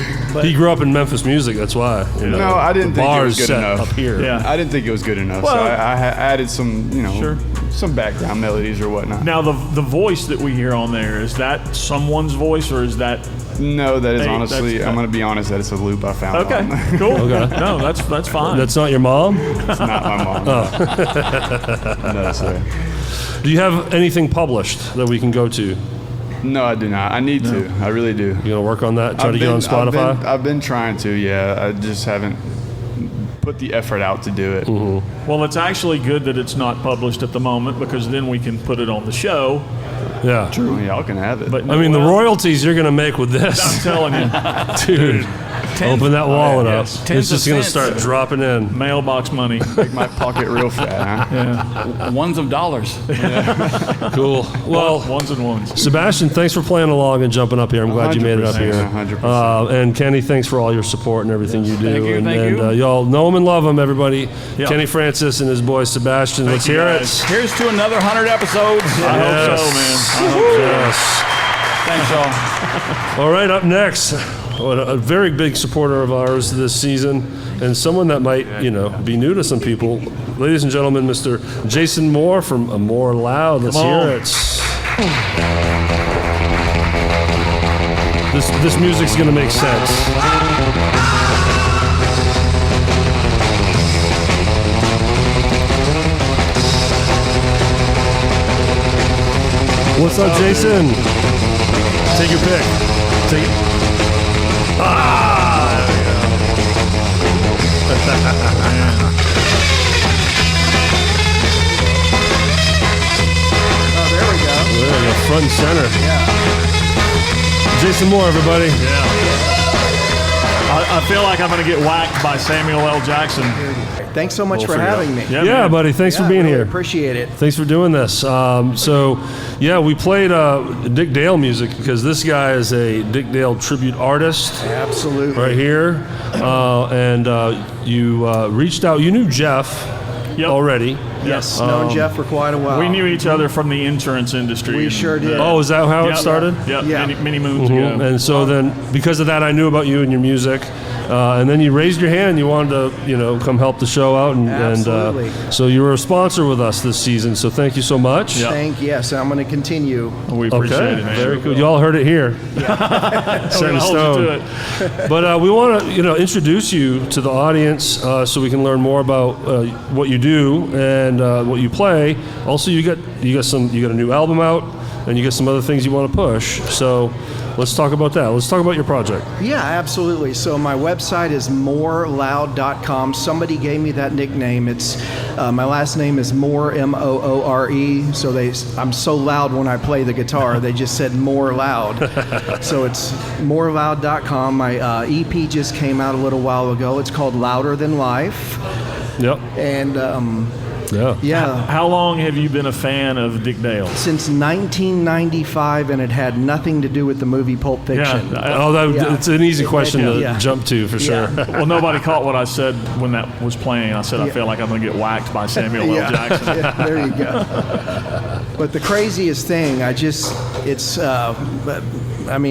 he grew up in Memphis music. That's why.
No, I didn't
the
think it
bars
was good
set
enough.
up here.
Yeah.
I didn't think it was good enough, so
Well-
I added some,
Sure.
some background melodies or whatnot.
Now, the voice that we hear on there, is that someone's voice or is that...
No, that is
Hey,
honestly,
that's-
I'm going to be honest, that it's a loop I found.
Okay,
on.
cool.
Okay.
No, that's fine.
That's not your mom?
It's not my mom. No, sir.
Do you have anything published that we can go to?
No, I do not. I need to. I really do.
You gonna work on that? Try to get on Spotify?
I've been trying to, yeah. I just haven't put the effort out to do it.
Well, it's actually good that it's not published at the moment because then we can put it on the show.
Yeah.
Well, y'all can have it.
But
I mean, the
well,
royalties you're gonna make with
I'm
this,
telling you,
dude. Open that wallet up.
yes.
It's
Tens
just
of
gonna
cents.
start dropping in.
mailbox money.
Make my pocket real fat, huh?
Ones of dollars.
Cool. Well,
Ones and ones.
Sebastian, thanks for playing along and jumping up here. I'm glad you made it up
100%,
here.
100%.
And Kenny, thanks for all your support and everything you do.
Thank you,
and
thank
and
you.
y'all know him and love him, everybody.
Yeah.
Kenny Francis and his boy Sebastian. Let's
you,
hear
guys.
it.
Here's to another 100 episodes.
I hope so, man. I hope so.
Yes.
Thanks, y'all.
All right, up next, a very big supporter of ours this season, and someone that might, be new to some people. Ladies and gentlemen, Mr. Jason Moore from More Loud. Let's
Come on.
hear it. This music's gonna make sense. What's up, Jason? Take your pick. Take it.
There we go.
There you go, front and center. Jason Moore, everybody.
I feel like I'm going to get whacked by Samuel L. Jackson.
Thanks so much
We'll
for
figure it
having me.
Yeah,
Yeah,
man.
buddy. Thanks for being
really
here.
Appreciate it.
Thanks for doing this. We played Dick Dale music because this guy is a Dick Dale tribute artist
Absolutely.
right here. You reached out. You knew Jeff
Yep.
already.
Yes, known Jeff for quite a while.
We knew each other from the insurance industry.
We sure did.
Oh, is that how it
Yep.
started?
Yep.
Yeah.
Many moons ago.
And so then, because of that, I knew about you and your music. And then you raised your hand. You wanted to, come help the show out,
Absolutely.
so you were a sponsor with us this season. So thank you so much.
Yes, I'm going to continue.
We appreciate it, man.
Very good. You all heard it here. Set in
Hold
stone.
you to it.
But we want to, introduce you to the audience so we can learn more about what you do and what you play. Also, you got a new album out, and you got some other things you want to push. So let's talk about that. Let's talk about your project.
Yeah, absolutely. So my website is moreloud.com. Somebody gave me that nickname. It's my last name is Moore, Moore. So I'm so loud when I play the guitar. They just said More Loud. So it's moreloud.com. My EP just came out a little while ago. It's called Louder Than Life.
Yep.
And
Yeah.
How long have you been a fan of Dick Dale?
since 1995, and it had nothing to do with the movie Pulp Fiction.
Yeah.
It's an easy question to
Yeah.
jump to for sure.
Well, nobody caught what I said when that was playing. I said I feel like I'm going to get whacked by Samuel L. Jackson.
Yeah, there you go. But the craziest thing,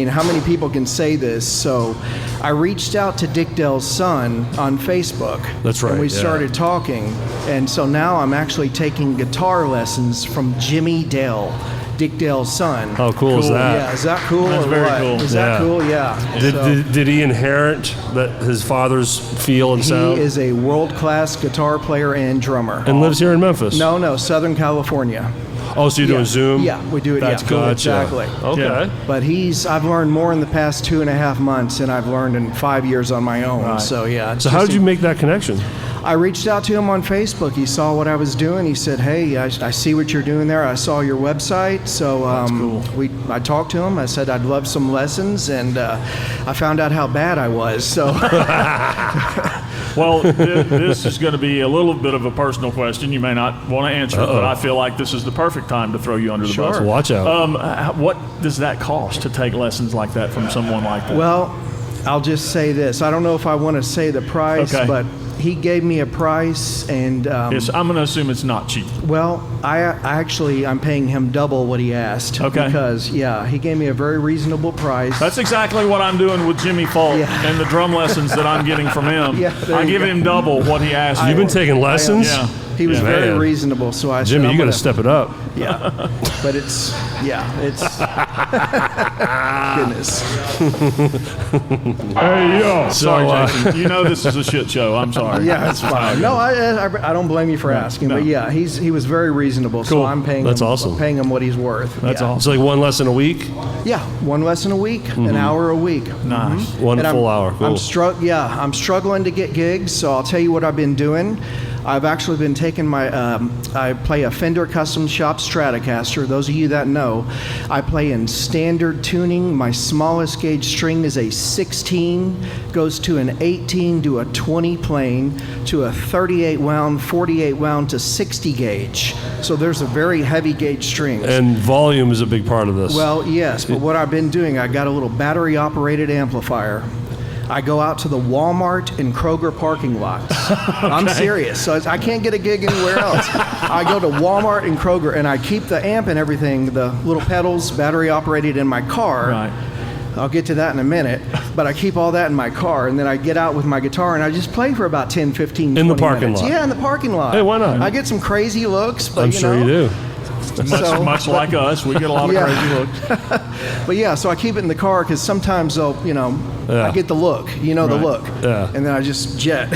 how many people can say this? So I reached out to Dick Dale's son on Facebook.
That's right,
And we
yeah.
started talking. And so now I'm actually taking guitar lessons from Jimmy Dale, Dick Dale's son.
How cool is that?
Yeah, is that cool
That's
or
very
what?
cool.
Is that cool? Yeah.
Did he inherit that his father's feel and sound?
He is a world-class guitar player and drummer.
And lives here in Memphis?
No, Southern California.
Oh, so you're doing Zoom?
Yeah, we do it.
That's
yeah,
cool.
Exactly.
Okay.
Yeah.
But I've learned more in the past 2.5 months than I've learned in 5 years on my own.
Right.
So yeah.
So how did you make that connection?
I reached out to him on Facebook. He saw what I was doing. He said, "Hey, I see what you're doing there. I saw your website." So I talked to him. I said I'd love some lessons, and I found out how bad I was. So
Well, this is going to be a little bit of a personal question. You may not want to answer it, but I feel like this is the perfect time to throw you under the bus.
Watch out.
What does that cost to take lessons like that from someone like that?
Well, I'll just say this. I don't know if I want to say the price,
Okay.
but he gave me a price, and
I'm going to assume it's not cheap.
well, I'm paying him double what he asked.
Okay.
Because he gave me a very reasonable price.
That's exactly what I'm doing with Jimmy Fulp and the drum lessons that I'm getting from him.
Yeah, there
I
you
give
go.
him double what he asked.
You've been
for.
taking lessons?
Yeah.
He was
Yeah.
very
Man.
reasonable, so I
Jimmy,
said,
you got to step it up.
Yeah, but it's goodness.
Hey, yo.
So,
Sorry, Jason. You know this is a shit show. I'm sorry.
Yeah, it's fine. No, I don't blame you for asking,
No.
but yeah, he was very reasonable.
Cool.
So I'm paying
That's
him,
awesome.
paying him what he's worth.
That's
yeah.
awesome.
It's like one lesson a week?
Yeah, one lesson a week, an hour a week.
Nice.
One
And
full hour. Cool.
I'm struggling to get gigs, so I'll tell you what I've been doing. I've actually been taking I play a Fender Custom Shop Stratocaster. Those of you that know, I play in standard tuning. My smallest gauge string is a 16, goes to an 18 to a 20 plane, to a 38 wound, 48 wound to 60 gauge. So there's a very heavy gauge strings.
And volume is a big part of this.
Well, yes, but what I've been doing, I got a little battery-operated amplifier. I go out to the Walmart and Kroger parking lots. I'm serious. So I can't get a gig anywhere else. I go to Walmart and Kroger, and I keep the amp and everything, the little pedals, battery-operated in my car.
Right.
I'll get to that in a minute. But I keep all that in my car, and then I get out with my guitar, and I just play for about 10, 15, 20
In the parking
minutes.
lot?
Yeah, in the parking lot.
Hey, why not?
I get some crazy looks, but
I'm sure you do.
Much like us, we get a lot of
Yeah.
crazy looks.
But yeah, so I keep it in the car because sometimes I get the look, the
Right.
look.
Yeah.
And then I just jet.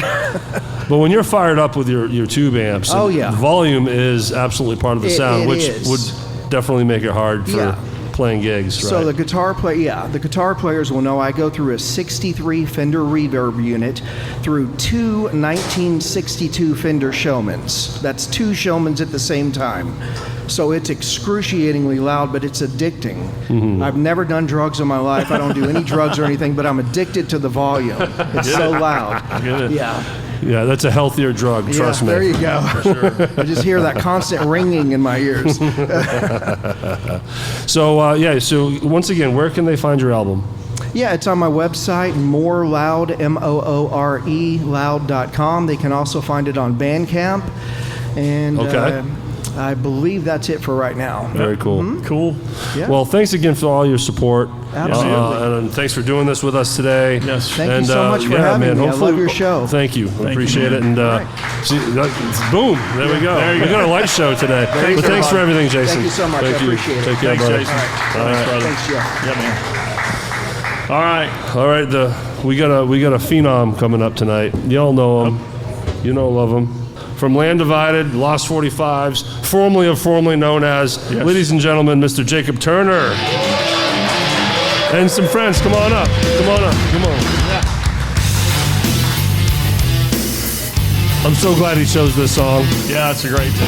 But when you're fired up with your tube amps,
Oh, yeah.
volume is absolutely part of the sound,
it
which
is.
would definitely make it hard for
Yeah.
playing gigs,
So
right?
the guitar players will know I go through a 63 Fender reverb unit through two 1962 Fender Showmans. That's two Showmans at the same time. So it's excruciatingly loud, but it's addicting.
Mm-hmm.
I've never done drugs in my life. I don't do any drugs or anything, but I'm addicted to the volume. It's so loud.
Get it.
Yeah.
Yeah, that's a healthier drug, trust me.
There you go. I just hear that constant ringing in my ears.
So once again, where can they find your album?
Yeah, it's on my website, moreloud, Moore, loud.com. They can also find it on Bandcamp. And
Okay.
I believe that's it for right now.
Very cool.
Cool.
Yeah.
Well, thanks again for all your support.
Absolutely.
And thanks for doing this with us today.
Yes.
Thank you so much for having me. I love your show.
Thank you. Appreciate
you,
it. And boom, there we go. We got a light show today. But thanks for everything, Jason.
Thank you so much.
Thank
I
you.
appreciate it.
Take care,
Thanks,
brother.
Jason.
All right.
Thanks, brother.
Thanks, Jeff.
Yeah, man. All right.
All right, we got a phenom coming up tonight. Y'all know him. You know, love him. From Land Divided, Lost 45s, formerly known as, ladies and gentlemen, Mr. Jacob Turner. And some friends, come on up. Come on. I'm so glad he chose this song.
Yeah, it's a great tune.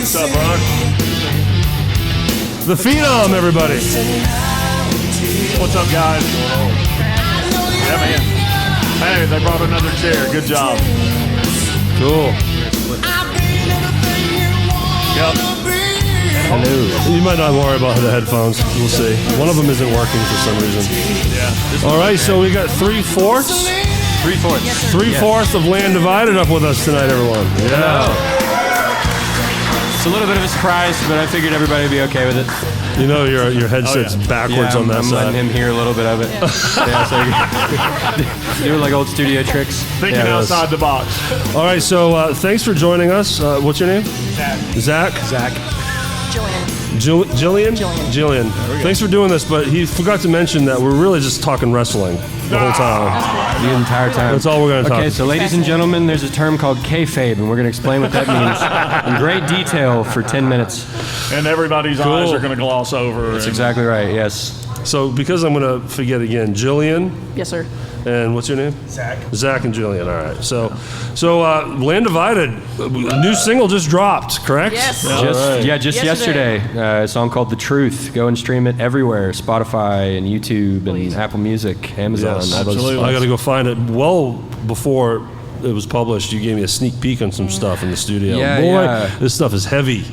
What's up, Ron?
The phenom, everybody.
What's up, guys? Yeah, man. Hey, they brought another chair. Good job.
Cool.
Yep.
Hello. You might not worry about the headphones. We'll see. One of them isn't working for some reason.
Yeah.
All right, so we got 3/4. 3/4 of Land Divided up with us tonight, everyone. Yeah.
It's a little bit of a surprise, but I figured everybody would be okay with it.
You know your headset's backwards on that
I'm
side.
letting him hear a little bit of it. Yeah, so doing like old studio tricks.
Thinking outside the box.
All right, so thanks for joining us. What's your name? Zach. Jillian. Thanks for doing this, but he forgot to mention that we're really just talking wrestling the whole time.
The entire time.
That's all we're going to talk
about. Okay, so ladies and gentlemen, there's a term called kayfabe, and we're going to explain what that means in great detail for 10 minutes.
And everybody's eyes are going to gloss over.
That's exactly right, yes.
So because I'm going to forget again, Jillian.
Yes, sir.
And what's your name? Zach and Jillian. All right. So Land Divided, new single just dropped, correct?
Yes.
Just yesterday. A song called The Truth. Go and stream it everywhere. Spotify and YouTube and Apple Music, Amazon.
Yes,
absolutely.
I got to go find it. Well before it was published, you gave me a sneak peek on some stuff in the studio.
Yeah,
Boy, this stuff is heavy.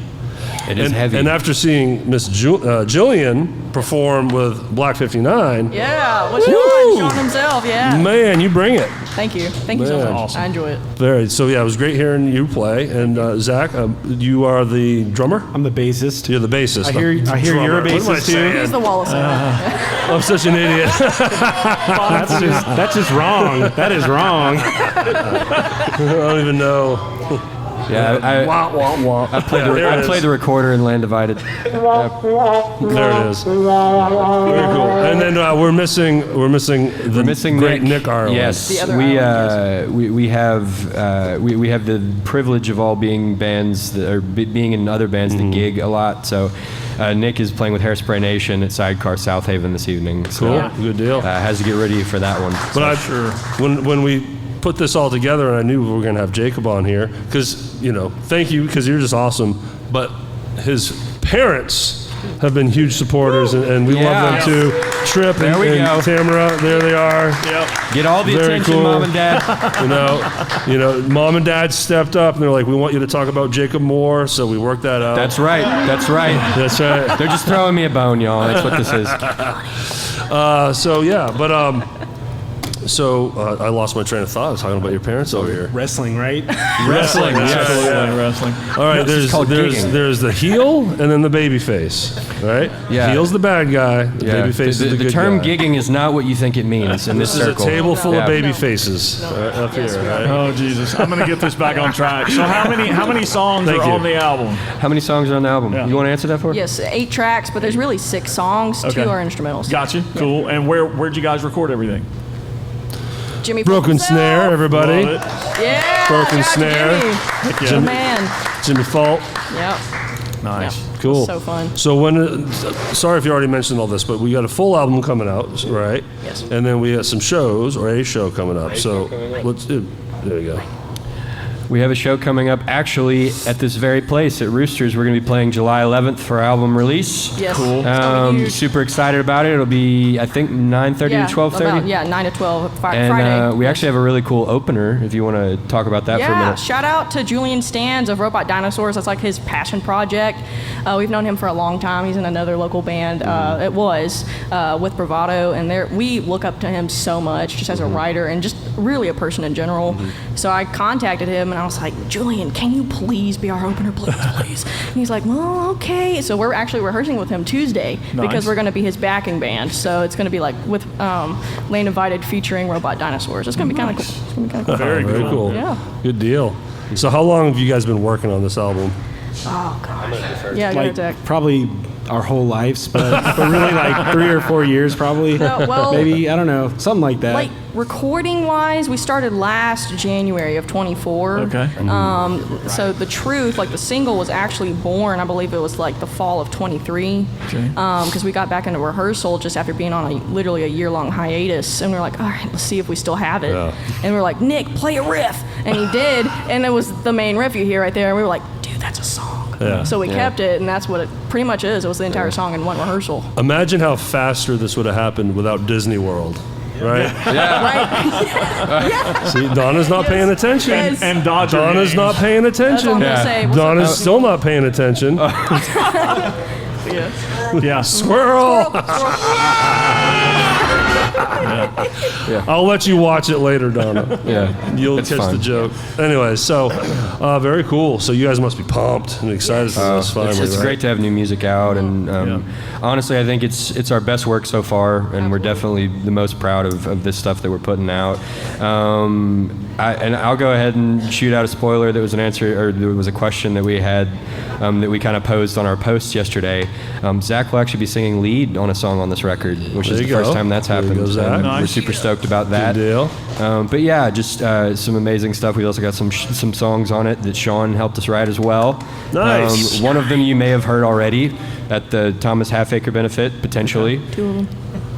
It is heavy.
And after seeing Miss Jillian perform with Black 59,
Yeah, what's Shawn himself, yeah.
man, you bring it.
Thank you so much.
Awesome.
I enjoy it.
So yeah, it was great hearing you play. And Zach, you are the drummer?
I'm the bassist.
You're the bassist.
I hear you're a bassist too.
He's the Wallace.
I'm such an idiot.
That's just wrong. That is wrong.
I don't even know.
Yeah, I played the recorder in Land Divided.
There it is. Very cool. And then we're missing the great Nick Ireland.
Yes,
The other
we have the privilege of all being bands that are being in other bands that gig a lot. So Nick is playing with Hairspray Nation at Sidecar South Haven this evening. So,
Cool. Good deal.
Has to get ready for that one.
But when we put this all together, and I knew we were going to have Jacob on here, because, thank you, because you're just awesome. But his parents have been huge supporters, and we love them too. Trip and Tamara, there they are.
Yep.
Get all the
Very
attention,
cool.
Mom and Dad.
Mom and Dad stepped up, and they're like, we want you to talk about Jacob more, so we worked that out.
That's right.
That's right.
They're just throwing me a bone, y'all. That's what this is.
I lost my train of thought. I was talking about your parents over here.
Wrestling, right?
Wrestling,
Yeah, wrestling.
All right, there's the heel and then the baby face, right?
Yeah.
Heel's the bad guy. The baby face is the good
The term
guy.
gigging is not what you think it means in this circle.
This is a table full of baby faces up here, right?
Oh Jesus! I'm gonna get this back on track. So how many songs are on the album?
How many songs are on the album?
Yeah.
You want to answer that for?
Yes, 8 tracks, but there's really 6 songs.
Okay.
2 are instrumentals.
Gotcha. Cool. And where'd you guys record everything?
Jimmy
Broken
Fulp
Snare,
himself.
everybody.
Love it.
Yeah.
Broken
shout out to
Snare.
Jimmy.
Jimmy.
Man.
Jimmy Fulp.
Yep.
Nice.
Yep.
Cool.
So fun.
So sorry if you already mentioned all this, but we got a full album coming out, right?
Yes.
And then we got some shows, or a show coming up. So there you go.
We have a show coming up actually at this very place at Roosters. We're going to be playing July 11th for our album release.
Yes. Cool. It's gonna be huge.
Super excited about it. It'll be, I think, 9:30 to 12:30.
Yeah, 9 to 12
And
Friday.
we actually have a really cool opener if you want to talk about that for a
Yeah,
minute.
shout out to Julian Stans of Robot Dinosaurs. That's like his passion project. We've known him for a long time. He's in another local band. It was with Bravado, and we look up to him so much, just as a writer and just really a person in general. So I contacted him and I was like, Julian, can you please be our opener, please? And he's like, well, okay. So we're actually rehearsing with him Tuesday because we're going to be his backing band. So it's going to be like with Lane Invited featuring Robot Dinosaurs. It's going to be kind of cool. It's going to be kind of cool.
Very cool.
Yeah.
Good deal. So how long have you guys been working on this album?
Oh gosh. Yeah,
Like,
Zach.
probably our whole lives, but really like 3 or 4 years probably.
No, well-
maybe, I don't know, something like that.
Like recording wise, we started last January of 24.
Okay.
So the truth, like the single was actually born, I believe it was like the fall of 23. Because we got back into rehearsal just after being on literally a year-long hiatus, and we were like, all right, let's see if we still have it.
Yeah.
And we were like, Nick, play a riff, and he did, and it was the main riff you hear right there, and we were like, dude, that's a song.
Yeah.
So we kept it, and that's what it pretty much is. It was the entire song in one rehearsal.
Imagine how faster this would have happened without Disney World, right?
Right?
See, Donna's not paying attention.
Yes.
And Dodger
Donna's
games.
not paying attention.
That's all I'm gonna say. What's
Donna's
up?
still not paying attention.
Yeah.
Squirrel! I'll let you watch it later, Donna.
Yeah.
You'll
It's
catch
fun.
the joke. Anyway, so very cool. So you guys must be pumped and excited for this finally.
It's
right?
great to have new music out, and honestly, I think it's our best work so far, and we're definitely the most proud of this stuff that we're putting out. And I'll go ahead and shoot out a spoiler. There was an answer, or there was a question that we had that we kind of posed on our post yesterday. Zach will actually be singing lead on a song on this record, which
There
is
you
the first
go.
time that's
There you
happened.
go, Zach.
And
Nice.
We're super stoked about that.
Good deal.
But yeah, just some amazing stuff. We also got some songs on it that Shawn helped us write as well.
Nice.
One of them you may have heard already at the Thomas Halfacre benefit, potentially.
2 of them.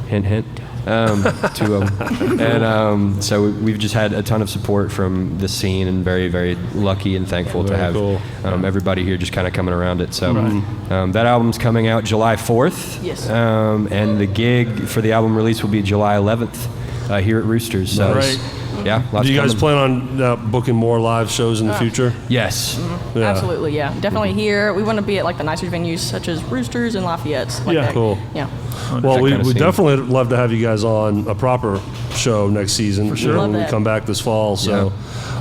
Hint, hint. 2 of them. And so we've just had a ton of support from the scene, and very, very lucky and thankful to
Very
have
cool.
everybody here just kind of coming around it. So that album's coming out July 4th.
Yes.
And the gig for the album release will be July 11th here at Roosters. So
Nice.
yeah, lots
Do you guys
coming.
plan on booking more live shows in the future?
Yes.
Yeah.
Absolutely, yeah. Definitely here. We want to be at like the nicer venues such as Roosters and Lafayette's. Like
Yeah.
that.
Cool.
Yeah.
Well,
That
we
kinda scene.
definitely love to have you guys on a proper show next season. For
sure. Love
when we
that.
come back this fall. So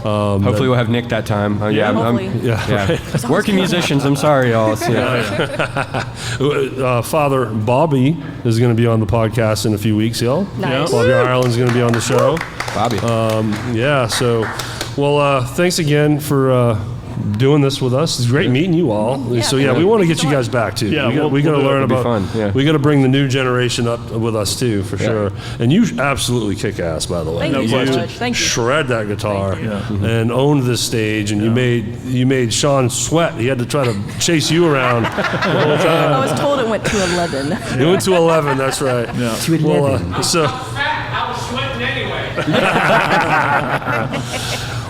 Hopefully we'll have Nick that time.
Hopefully.
Yeah. Working musicians, I'm sorry, y'all. So,
Father Bobby is going to be on the podcast in a few weeks, y'all.
Nice.
Bobby Ireland's going to be on the show.
Bobby.
Yeah, so, well, thanks again for doing this with us. It's great meeting you all. So, yeah, we want to get you guys back, too.
Yeah,
we got to
we'll do it.
learn
It'll be
about,
fun, yeah.
we got to bring the new generation up with us, too, for sure. And you absolutely kick ass, by the way.
Thank you so
question.
much. Thank you.
Shred that guitar
you.
and owned this stage, and you made Shawn sweat. He had to try to chase you around the whole time.
I was told it went to 11.
You went to 11. That's right.
Yeah.
To 11.
Well, so.
I was sweating anyway.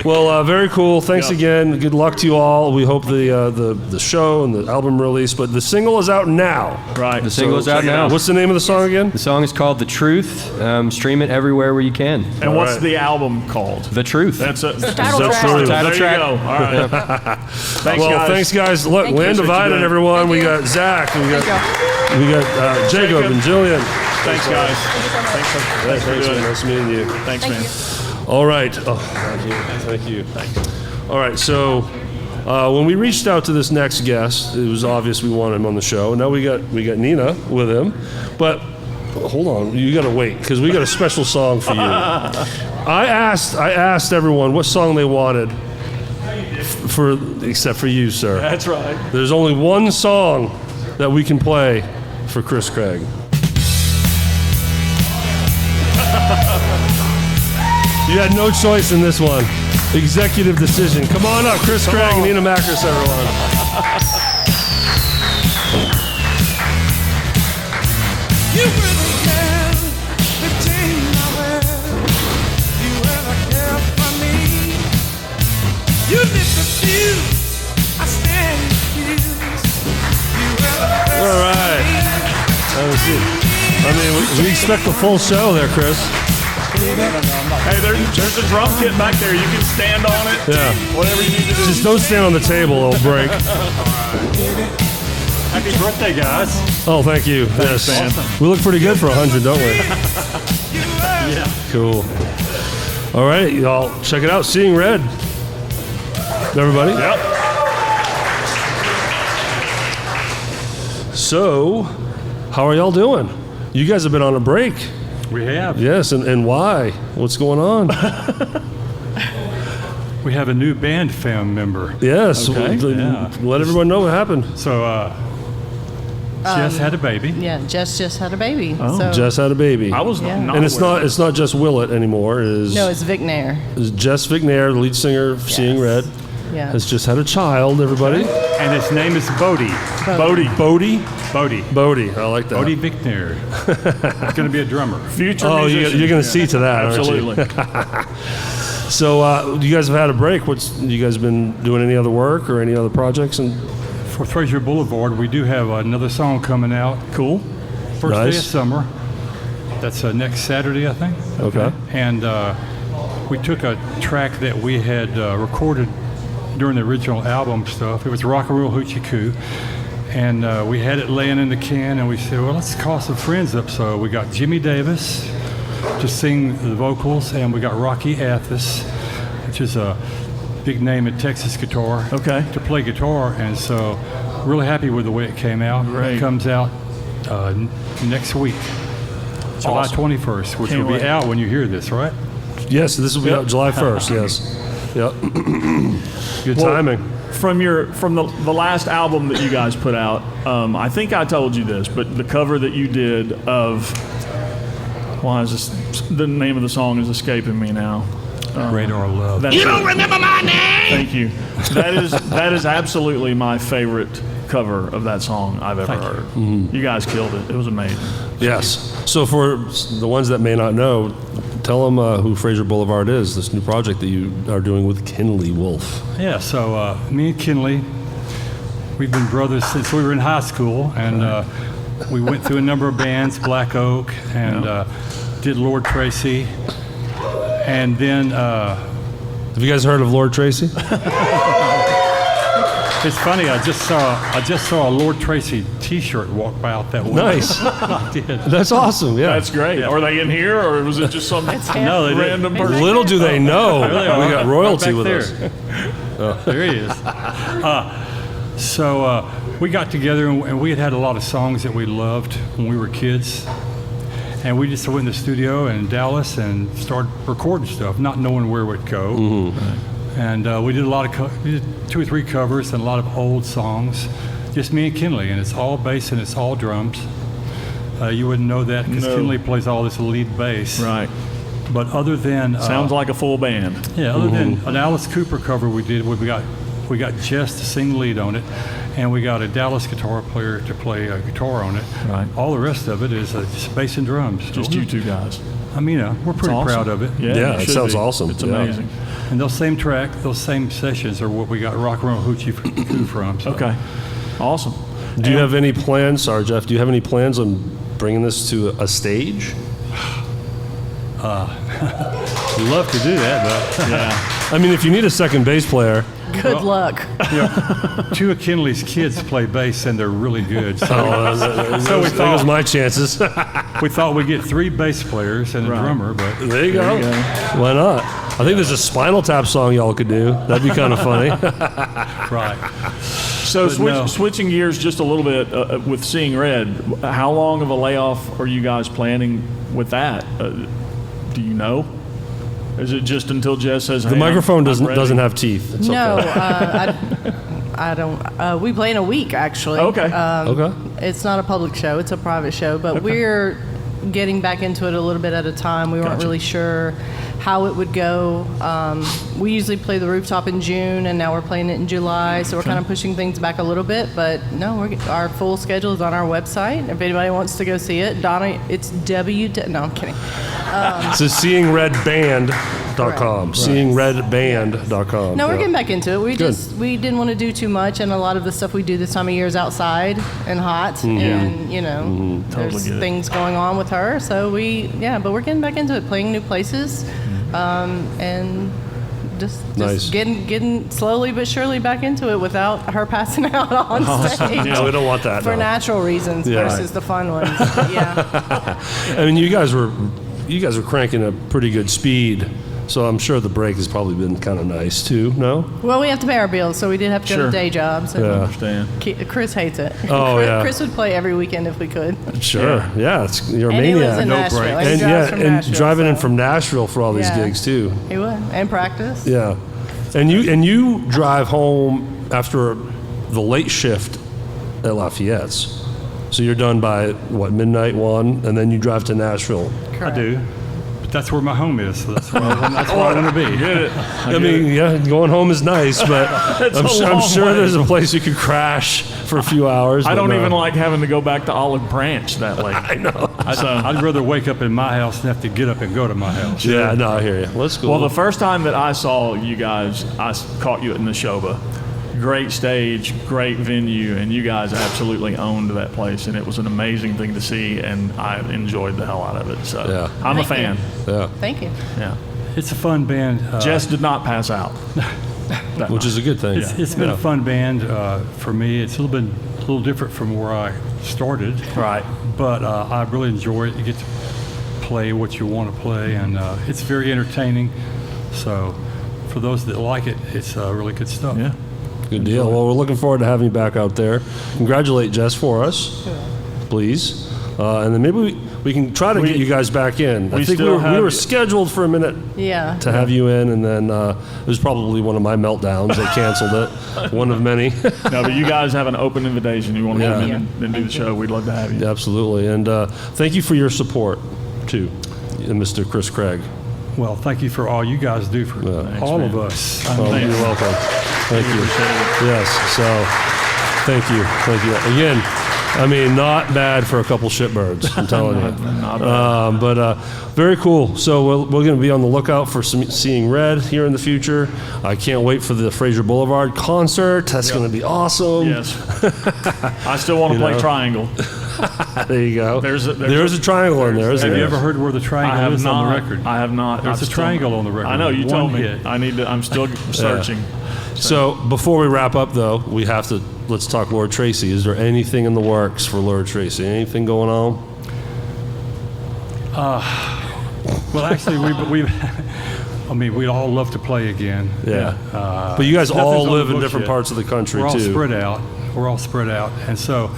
Well, very cool. Thanks again. Good luck to you all. We hope the show and the album release, but the single is out now.
Right.
The single is out now.
What's the name of the song again?
The song is called The Truth. Stream it everywhere where you can.
And what's
right.
the album called?
The Truth.
That's it.
The title
That's
track.
true.
Title
there
track.
you go. All right. Thanks, guys.
Thanks, guys. Look,
Thank you.
Land Divided,
doing.
everyone.
Thank
We
you.
got Zach. We
Thank
got Jacob and Jillian.
Thanks, guys. Thanks for
Thanks,
doing
man.
it.
Nice meeting you.
Thanks, man.
All right. Oh, thank you. All right. So when we reached out to this next guest, it was obvious we wanted him on the show. Now we got Nina with him, but hold on, you got to wait because we got a special song for you. I asked everyone what song they wanted, except for you, sir.
That's right.
There's only one song that we can play for Chris Craig. You had no choice in this one. Executive decision. Come on up, Chris Craig and Nina Makris, everyone.
You really can change my world. You ever care for me? You
mean, we expect the full show there, Chris.
Hey, there's a drum kit back there. You can stand on it.
Yeah.
Whatever you need to do.
Just don't stand on the table, it'll break.
Happy birthday, guys.
Oh, thank you.
Thanks, man.
We look pretty good for 100, don't we?
Yeah.
Cool. All right, y'all, check it out. Seeing Red. Everybody?
Yep.
So, how are y'all doing? You guys have been on a break.
We have.
Yes, and why? What's going on?
We have a new band fam member.
Yes.
Okay.
Let everyone know what happened.
So, Jess had a baby.
Yeah, Jess just had a baby.
Oh.
So.
Jess had a baby.
I was not
And it's
aware.
not just Willett anymore. It is
No, it's Vic Nair.
is Jess Vignair, the lead singer of Seeing Red,
Yeah.
has just had a child, everybody.
And his name is Bodie.
Bodie. Bodie?
Bodie.
Bodie. I like that.
Bodie Victor. He's going to be a drummer.
Future
Oh,
musician.
you're going to see to that,
Absolutely.
aren't you? So, you guys have had a break. You guys been doing any other work or any other projects? And
For Fraser Boulevard, we do have another song coming out.
Cool.
First day
Nice.
of summer. That's next Saturday, I think.
Okay.
And we took a track that we had recorded during the original album stuff. It was Rock and Roll Hoochie Coo. And we had it laying in the can, and we said, well, let's call some friends up. So we got Jimmy Davis to sing the vocals, and we got Rocky Athis, which is a big name in Texas guitar, to play guitar. And so really happy with the way it came out.
Great.
It comes out next week, July
Awesome.
21st, which
Can't
will
wait.
be out when you hear this, right?
yes, this will be
Yep.
out July 1st. Yes. Yep. Good
Well,
timing.
From the last album that you guys put out, I think I told you this, but the cover that you did of why is this? The name of the song is escaping me now.
Radar Love.
That's
You
it.
don't remember my name?
Thank you. That is absolutely my favorite cover of that song I've ever heard. You guys killed it. It was amazing.
Yes. So for the ones that may not know, tell them who Fraser Boulevard is, this new project that you are doing with Kinley Wolf.
Yeah, so me and Kinley, we've been brothers since we were in high school, and we went through a number of bands, Black Oak, and did Lord Tracy, and then...
have you guys heard of Lord Tracy?
It's funny, I just saw a Lord Tracy T-shirt walk by out that window.
Nice.
I did.
That's awesome. Yeah.
That's great.
Yeah.
Are they in here, or was it just some
No, they didn't.
random person?
Little do they know,
There they are,
we got royalty
right back
with
there.
us.
There he is. So we got together, and we had a lot of songs that we loved when we were kids. And we just went in the studio in Dallas and started recording stuff, not knowing where it would go. And we did we did 2 or 3 covers and a lot of old songs. Just me and Kinley, and it's all bass and it's all drums. You wouldn't know that because
No.
Kinley plays all this lead bass.
Right.
But other than
Sounds like a full band.
yeah, other than an Alice Cooper cover we did, we got Jess to sing lead on it, and we got a Dallas guitar player to play a guitar on it.
Right.
All the rest of it is just bass and drums.
Just you two guys.
I mean, we're pretty
awesome.
proud of it.
Yeah, it
should
sounds
be.
awesome.
It's
Yeah.
amazing.
And those same sessions are what we got Rock and Roll Hoochie Coo from. So.
Okay. Awesome.
Do you have any plans, sorry Jeff, do you have any plans on bringing this to a stage?
Love to do that, but
Yeah.
I mean, if you need a second bass player.
Good luck.
two of Kinley's kids play bass and they're really good. So,
So
we
there goes
thought
my chances.
we thought we'd get 3 bass players and a
Right.
drummer, but
There you go. Why not? I think there's a Spinal Tap song y'all could do. That'd be kind of funny.
right.
So
But no.
switching gears just a little bit with Seeing Red, how long of a layoff are you guys planning with that? Do you know? Is it just until Jess says,
The
"Hey,
microphone
I'm
doesn't
ready"?
have teeth. It's
No,
okay.
I don't. We play in a week, actually.
Okay.
Okay.
It's not a public show; it's a private show. But we're getting back into it a little bit at a time. We weren't
Gotcha.
really sure how it would go. We usually play the rooftop in June, and now we're playing it in July. So we're kind of pushing things back a little bit. But no, our full schedule is on our website. If anybody wants to go see it, Donna, it's No, I'm kidding.
It's a Seeing Red Band seeingredband.com. Seeingredband.com.
No, we're
Yeah.
getting back into it.
Good.
We didn't want to do too much, and a lot of the stuff we do this time of year is outside and hot, and
Totally
there's
get it.
things going on with her. So but we're getting back into it, playing new places, and just
Nice.
getting slowly but surely back into it without her passing out on stage.
No, we don't want that.
For
no.
natural reasons
Yeah.
versus the fun ones. But yeah.
I mean, you guys were cranking a pretty good speed, so I'm sure the break has probably been kind of nice too. No?
Well, we have to pay our bills, so we did have to go
Sure.
to day jobs. And
Yeah.
Understand.
Chris hates it.
Oh,
Chris,
yeah.
Chris would play every weekend if we could.
Sure. Yeah, you're a
And he lives
maniac.
in Nashville.
breaks.
And he
And
drives from
and
Nashville,
driving in
so-
from Nashville for all these
Yeah.
gigs too.
He would. And practice.
Yeah. And you drive home after the late shift at Lafayette's. So you're done by what, midnight, 1, and then you drive to Nashville.
I do. But that's where my home is, so that's where I want to be.
Get it?
I mean, yeah, going home is nice, but I'm sure
way.
there's a place you could crash for a few hours.
I
but
don't
no.
even like having to go back to Olive Branch that late.
I know.
I'd rather wake up in my house than have to get up and go to my house.
Yeah, no, I hear you. Let's go.
Well, the first time that I saw you guys, I caught you in the Neshoba. Great stage, great venue, and you guys absolutely owned that place, and it was an amazing thing to see, and I enjoyed the hell out of it. So
Yeah.
I'm a
Thank you.
fan.
Yeah,
Thank you.
Yeah.
It's a fun band.
Jess did not pass out. That
which is a good thing.
It's been a fun band for me. It's a little different from where I started.
Right.
But I really enjoy it. You get to play what you want to play, and it's very entertaining. So for those that like it, it's really good stuff.
Yeah.
Good deal. Well, we're looking forward to having you back out there. Congratulate Jess for us, please. And then maybe we can try to get you guys back in. I
we
think we
still
were
have-
scheduled for a minute
Yeah.
to have you in, and then it was probably one of my meltdowns. They canceled it. One of many.
No, but you guys have an open invitation. You want to
Yeah.
come in and do the show, we'd love to have you.
Absolutely. And thank you for your support, too, Mr. Chris Craig.
Well, thank you for all you guys do for all of us.
Oh, you're welcome. Thank you. Yes. So, thank you. Thank you. Again, I mean, not bad for a couple shitbirds, I'm telling you.
Not bad.
But very cool. So we're going to be on the lookout for some Seeing Red here in the future. I can't wait for the Fraser Boulevard concert. That's going to be awesome.
Yes. I still want to play Triangle.
There you go.
There's a
triangle in there, isn't
Have
there?
you ever heard where the triangle is on the record?
I have not.
There's a triangle on the record.
I know, you
One
told me.
hit.
I need to, I'm still searching.
So before we wrap up, though, we have to let's talk Lord Tracy. Is there anything in the works for Lord Tracy? Anything going on?
Well, actually, we've I mean, we'd all love to play again.
Yeah. But you guys
nothing's
all
on the
live in
books
different
yet.
parts of the country,
We're all
too.
spread out. We're all spread out. And so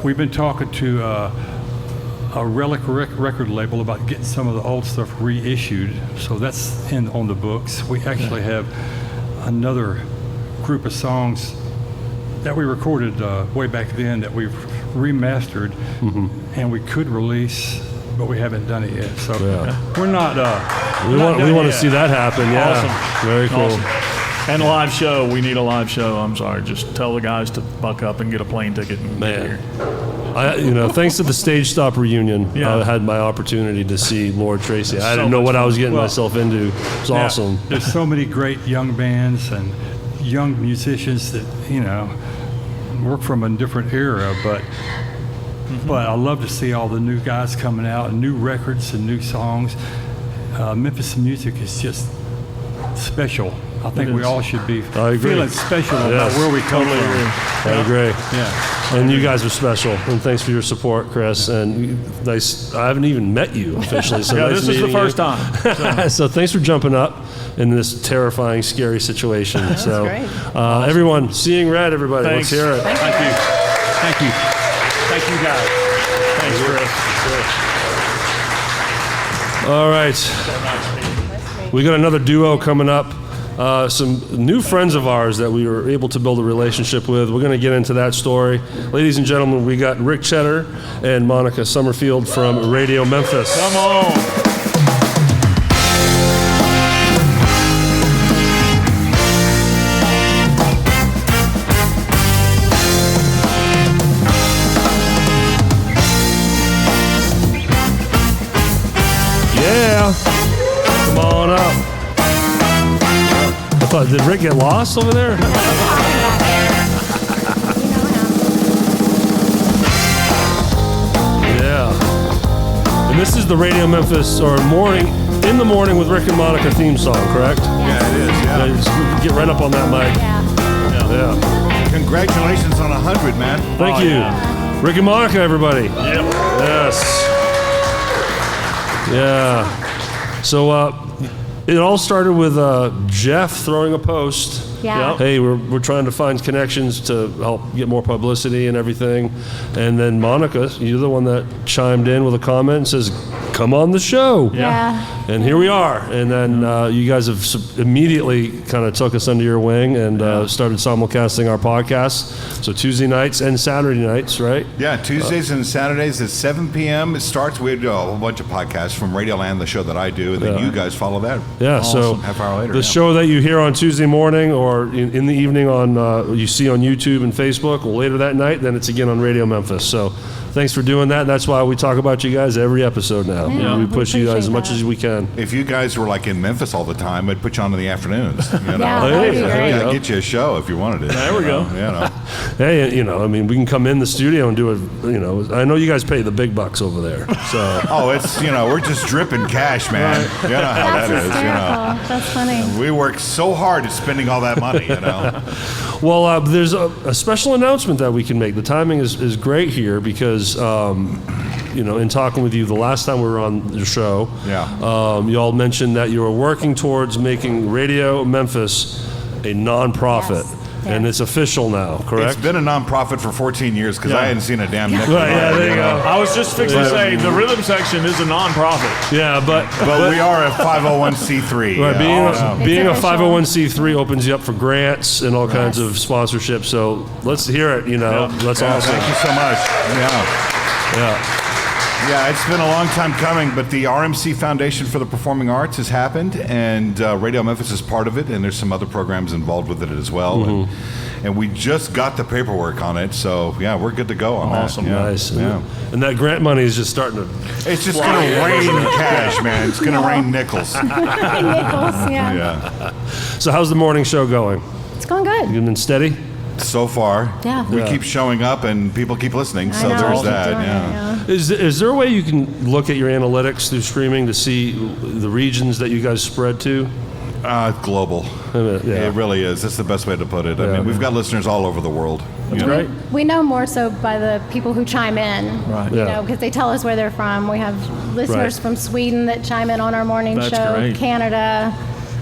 we've been talking to a Relic record label about getting some of the old stuff reissued. So that's on the books. We actually have another group of songs that we recorded way back then that we've remastered and we could release, but we haven't done it yet. So we're not.
We want to see that happen. Yeah.
Awesome.
Very cool.
Awesome. And a live show. We need a live show. I'm sorry. Just tell the guys to buck up and get a plane ticket and get here.
Thanks to the Stage Stop reunion,
Yeah.
I had my opportunity to see Lord Tracy. I
So
didn't know
much
what I
fun.
was getting
Well,
myself into. It was
Yeah,
awesome.
There's so many great young bands and young musicians that, work from a different era, but I love to see all the new guys coming out and new records and new songs. Memphis music is just special. I think
It
we
is.
all should be
I agree.
feeling special about
Yes.
where we come
Totally
from.
agree.
I agree.
Yeah.
And you guys are special. And thanks for your support, Chris. And nice. I haven't even met you officially. So
Yeah,
nice
this is the
meeting you.
first time.
So thanks for jumping up in this terrifying, scary situation. So,
great.
everyone, Seeing Red, everybody,
Thanks.
let's hear it.
Thank you. Thank you. Thank you, guys.
Thanks, Chris.
All right. We got another duo coming up. Some new friends of ours that we were able to build a relationship with. We're going to get into that story. Ladies and gentlemen, we got Ric Chetter and Monica Summerfield from Radio Memphis.
Come on.
Yeah. Come on up. What, did Rick get lost over there? Yeah. And this is the Radio Memphis, or morning, in the morning with Rick and Monica theme song, correct?
Yeah, it is, yeah.
Just get right up on that mic. Yeah.
Congratulations on 100, man.
Thank you.
Yeah.
Rick and Monica, everybody.
Yep.
Yes. Yeah. So it all started with Jeff throwing a post.
Yeah.
Yep.
Hey, we're trying to find connections to help get more publicity and everything. And then Monica, you're the one that chimed in with a comment and says, come on the show.
Yeah.
And here we are. And then you guys have immediately kind of took us under your wing and started simulcasting our podcast. So Tuesday nights and Saturday nights, right?
Yeah, Tuesdays and Saturdays at 7 p.m. It starts. We do a whole bunch of podcasts from Radioland, the show that I do, and then you guys follow that.
Yeah, so
half hour later.
the show that you hear on Tuesday morning or in the evening on you see on YouTube and Facebook, well, later that night, then it's again on Radio Memphis. So thanks for doing that. That's why we talk about you guys every episode now.
Yeah,
we push you guys as much as we can.
If you guys were like in Memphis all the time, I'd put you on in the afternoons. You know?
Yeah, that'd be great.
I'd get you a show if you wanted it.
There we go.
You know.
Hey, I mean, we can come in the studio and do it. I know you guys pay the big bucks over there. So.
Oh, it's we're just dripping cash, man. You know how
That's
that is.
hysterical. That's funny.
We work so hard at spending all that money.
Well, there's a special announcement that we can make. The timing is great here because, in talking with you the last time we were on the show, you all mentioned that you were working towards making Radio Memphis a nonprofit.
Yes.
And it's official now, correct?
It's been a nonprofit for 14 years because I hadn't seen a damn nickel.
Right, yeah, there you go.
I was just fixing to say the rhythm section is a nonprofit.
Yeah, but
we are a 501c3.
Right, being a
official.
501c3 opens you up for grants and all kinds of sponsorships. So let's hear it. That's awesome.
Thank you so much.
Yeah.
Yeah, it's been a long time coming, but the RMC Foundation for the Performing Arts has happened, and Radio Memphis is part of it, and there's some other programs involved with it as well.
Mm-hmm.
And we just got the paperwork on it, so yeah, we're good to go on that.
Awesome,
Yeah,
nice.
Yeah.
And that grant money is just starting to.
It's just going to rain cash, man. It's going to rain nickels.
Nickels, yeah.
So how's the morning show going?
It's going good.
You been steady?
So far,
Yeah.
we keep showing up and people keep listening, so
I know,
there's
keep
that.
doing it,
Yeah.
Is there a way you can look at your analytics through streaming to see the regions that you guys spread to?
Global. It really is. That's the best way to put it. I mean, we've got listeners all over the world.
That's great.
We know more so by the people who chime in,
Right.
because they tell us where they're from. We have listeners from Sweden that chime in on our morning
That's
show,
great.
Canada.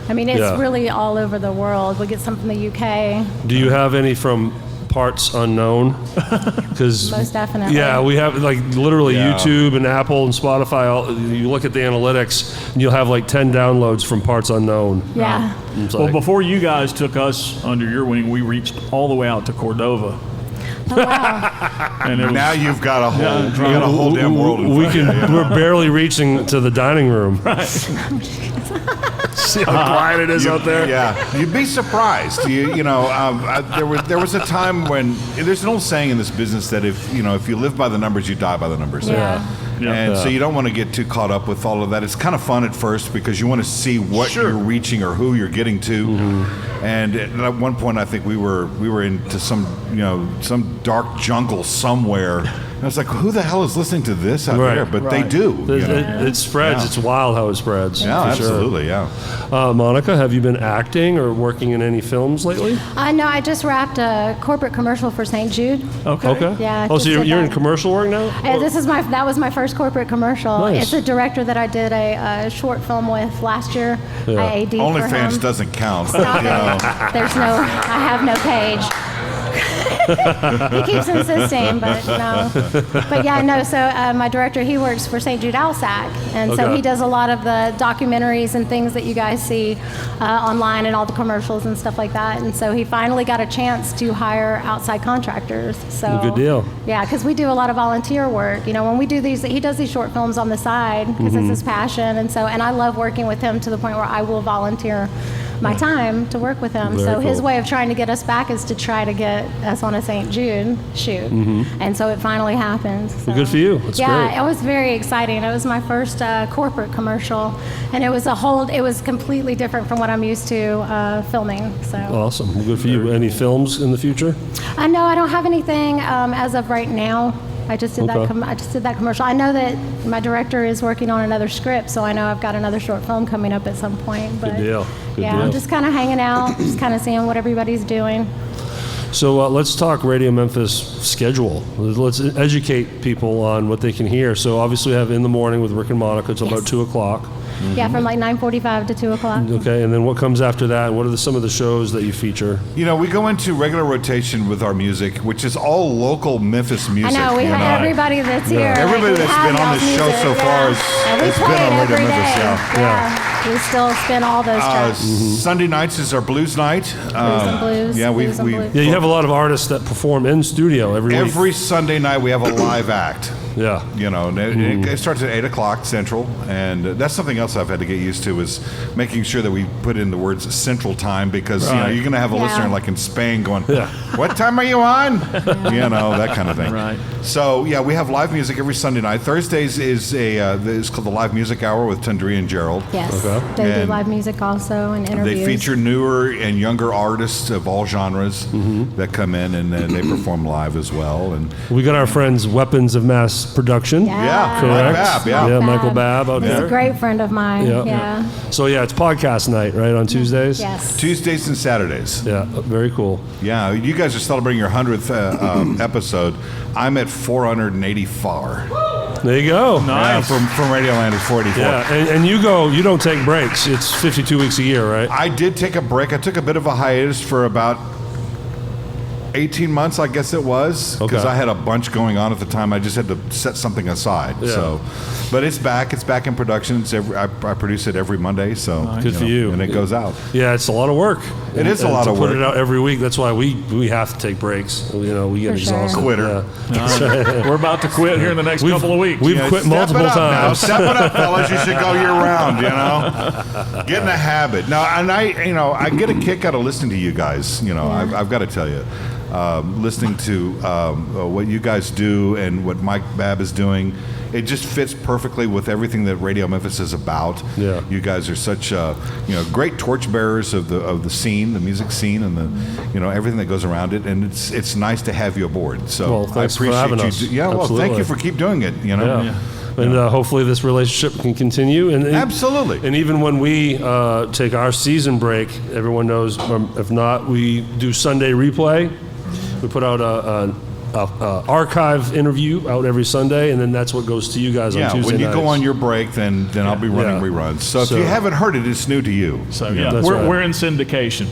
I mean, it's
Yeah.
really all over the world. We get some from the UK.
Do you have any from parts unknown? Because
Most definitely.
Yeah, we have literally
Yeah.
YouTube and Apple and Spotify. You look at the analytics, and you'll have 10 downloads from parts unknown.
Yeah.
It's
Well,
like-
before you guys took us under your wing, we reached all the way out to Cordova.
Oh, wow.
And it was,
Now you've got a whole damn world. In
We
front of you.
we're barely reaching to the dining room. See how quiet it is out there.
Yeah, you'd be surprised. There was a time when there's an old saying in this business that if you live by the numbers, you die by the numbers.
Yeah.
And so you don't want to get too caught up with all of that. It's kind of fun at first because you want to see what you're reaching or who you're getting to.
Mm-hmm.
And at one point, I think we were into some dark jungle somewhere. And I was like, who the hell is listening to this out there? But they do.
It spreads.
Yeah.
It's wild how it spreads.
Yeah,
for sure.
absolutely. Yeah.
Monica, have you been acting or working in any films lately?
No, I just wrapped a corporate commercial for St. Jude.
Okay.
Yeah.
Oh,
just
so
did
you're in
that.
commercial work now?
That was my first corporate commercial.
Nice.
It's a director that I did a short film with last year.
Yeah.
I AD'd for
OnlyFans
him.
doesn't count.
Stop it. I have no page. He keeps insisting, but no. But yeah, no, so my director, he works for St. Jude Alsac, and so
Okay.
he does a lot of the documentaries and things that you guys see online and all the commercials and stuff like that. And so he finally got a chance to hire outside contractors. So
Good deal.
Yeah, because we do a lot of volunteer work. When we do these, he does these short films on the side because it's his passion. And I love working with him to the point where I will volunteer my time to work with him.
Very
So his
cool.
way of trying to get us back is to try to get us on a St. Jude shoot. And so it finally happened. So.
Well, good for you. That's
yeah,
great.
it was very exciting. It was my first corporate commercial, and it was completely different from what I'm used to filming. So.
Awesome. Well, good for you. Any films in the future?
No, I don't have anything as of right now. I just did
Okay.
I just did that commercial. I know that my director is working on another script, so I know I've got another short film coming up at some point. But
Good deal. Good
yeah,
deal.
I'm just kind of hanging out, just kind of seeing what everybody's doing.
So let's talk Radio Memphis schedule. Let's educate people on what they can hear. So obviously we have In the Morning with Rick and Monica until about 2 o'clock.
Yeah, from like 9:45 to 2 o'clock.
Okay, and then what comes after that? And what are some of the shows that you feature?
You know, we go into regular rotation with our music, which is all local Memphis music.
I know, we
you
have everybody that's here.
Everybody
we
that's
have
been on
y'all's
this show
music,
so far
And we
has
play
been on
it
Radio
every
Memphis.
day.
Yeah.
We still spin all those tracks.
Sunday nights is our blues night.
and blues,
Yeah,
blues and blues.
Yeah, you have a lot of artists that perform in studio every week.
Every Sunday night we have a live act.
Yeah.
You know, and it starts at 8 o'clock Central, and that's something else I've had to get used to is making sure that we put in the words Central Time because, you know,
Right.
you're going to have a listener like in Spain going, what time are you on? You know, that kind of thing.
Right.
So, yeah, we have live music every Sunday night. Thursdays is it's called the Live Music Hour with Tundri and Gerald.
Yes, they do
And
live music also and interviews.
they feature newer and younger artists of all genres that come in and they perform live as well. And
We got our friends Weapons of Mass Production.
Yeah,
correct.
Mike Babb, yeah.
Yeah, Michael Babb out
He's
there.
a great friend of mine. Yeah.
So yeah, it's podcast night, right, on Tuesdays?
Yes.
Tuesdays and Saturdays.
Yeah, very cool.
Yeah, you guys are celebrating your 100th episode. I'm at 484.
There you go.
Yeah, from Radioland is 44.
Yeah, and you don't take breaks. It's 52 weeks a year, right?
I did take a break. I took a bit of a hiatus for about 18 months, I guess it was, because I had a bunch going on at the time. I just had to set something aside.
Yeah.
So, but it's back. It's back in production. I produce it every Monday. So
Good for you.
And it goes out.
Yeah, it's a lot of work.
It is a lot
to
of
put
work.
it out every week. That's why we have to take breaks. You know, we get
For sure.
exhausted.
Quitter.
Yeah.
We're about to quit here in the next couple of weeks.
We've quit
Step
multiple
it up now.
times.
Step it up, fellas. You should go year round. You know, get in the habit. Now, and I get a kick out of listening to you guys. You know, I've got to tell you, listening to what you guys do and what Mike Babb is doing. It just fits perfectly with everything that Radio Memphis is about.
Yeah.
You guys are such great torchbearers of the scene, the music scene, and the everything that goes around it. And it's nice to have you aboard. So
Well, thanks
I
for
appreciate
having
you.
us.
Yeah, well, thank you for keep doing it. You know.
Yeah. And hopefully this relationship can continue. And
Absolutely.
And even when we take our season break, everyone knows. If not, we do Sunday replay. We put out a archive interview out every Sunday, and then that's what goes to you guys on Tuesday
when you
nights.
go on your break, then I'll be running reruns. So if you haven't heard it, it's new to you.
So
Yeah.
yeah, we're in syndication.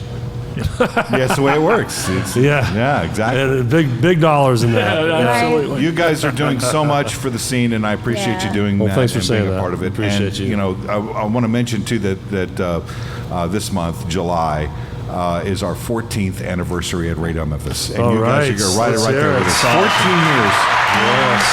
Yeah, that's the way it works. Yeah, exactly.
And big dollars in that.
Yeah, absolutely.
You guys are doing so much for the scene, and I appreciate you doing
Well,
that.
thanks for
and
saying
being
that.
a part of it.
Appreciate
and,
you.
I want to mention too that this month, July, is our 14th anniversary at Radio Memphis, and
All
you
right.
guys are right
Let's
there
hear
with
it.
us. 14 years.
Yes.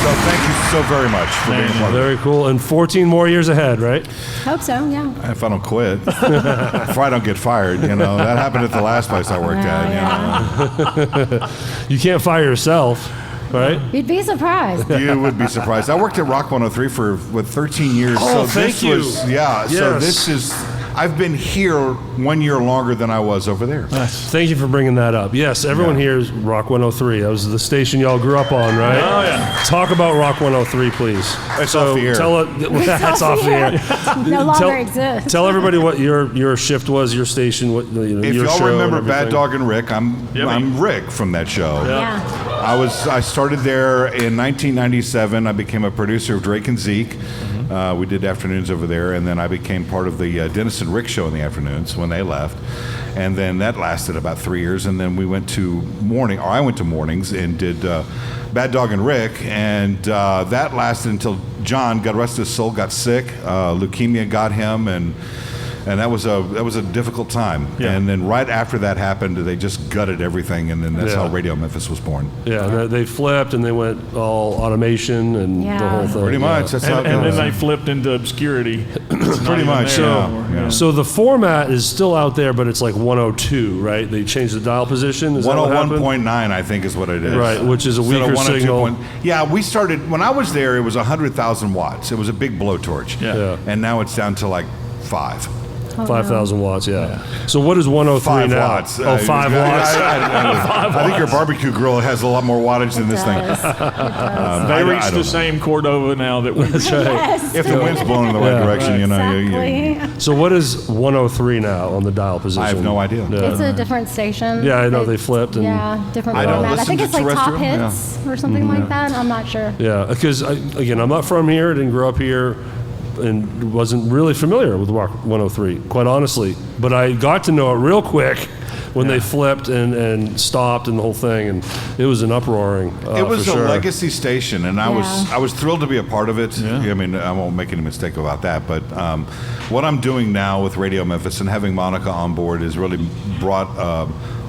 So thank you so very much for being a part of it.
Very cool. And 14 more years ahead, right?
Hope so, yeah.
If I don't quit, if I don't get fired, that happened at the last place I worked at.
You can't fire yourself, right?
You'd be surprised.
You would be surprised. I worked at Rock 103 for 13 years.
Oh,
so
thank
this
you.
was So
Yes.
this is. I've been here 1 year longer than I was over there.
Thank you for bringing that up. Yes, everyone here is Rock 103. That was the station y'all grew up on, right?
Oh, yeah.
Talk about Rock 103 , please.
It's off the air.
That's off the air.
No longer exists.
Tell everybody what your shift was, your station, what
If
your
y'all
show
remember
and
Bad
everything.
Dog and Rick, I'm Rick from that show.
Yeah.
I started there in 1997. I became a producer of Drake and Zeke. We did afternoons over there, and then I became part of the Dennis and Rick show in the afternoons when they left. And then that lasted about 3 years, and then I went to mornings and did Bad Dog and Rick, and that lasted until John, God rest his soul, got sick. Leukemia got him, and that was a difficult time.
Yeah.
And then right after that happened, they just gutted everything, and then that's how Radio Memphis was born.
Yeah, and they flipped and they went all automation and the whole thing.
Pretty much. That's how it
And
goes.
then they flipped into obscurity. not
Pretty
even
much,
there
yeah.
anymore.
Yeah.
So the format is still out there, but it's like 102, right? They changed the dial position. Is that what happened?
101.9, I think, is what it is.
Right, which is a
Instead of
weaker
102
signal.
Yeah, we started, when I was there, it was 100,000 watts. It was a big blowtorch.
Yeah.
And now it's down to like 5.
5,000 watts, yeah. So what is 103
5
now?
watts.
Oh, 5 watts.
I think your barbecue grill has a lot more wattage than this thing.
They reach the same Cordova now that we.
That's right.
Yes.
If the wind's blowing in the right direction, you know.
Exactly.
So what is 103 now on the dial position?
I have no idea.
Yeah.
It's a different station.
Yeah, I know they flipped. And
different
I don't
format. I
listen
think
to
it's like top
terrestrial,
hits or something like that. I'm not sure.
Yeah, because again, I'm not from here. I didn't grow up here, and wasn't really familiar with Rock 103, quite honestly. But I got to know it real quick when they flipped and stopped and the whole thing, and it was an uproaring.
It was
for
a
sure.
legacy station, and I was thrilled to be a part of it. I mean, I won't make any mistake about that. But what I'm doing now with Radio Memphis and having Monica on board has really brought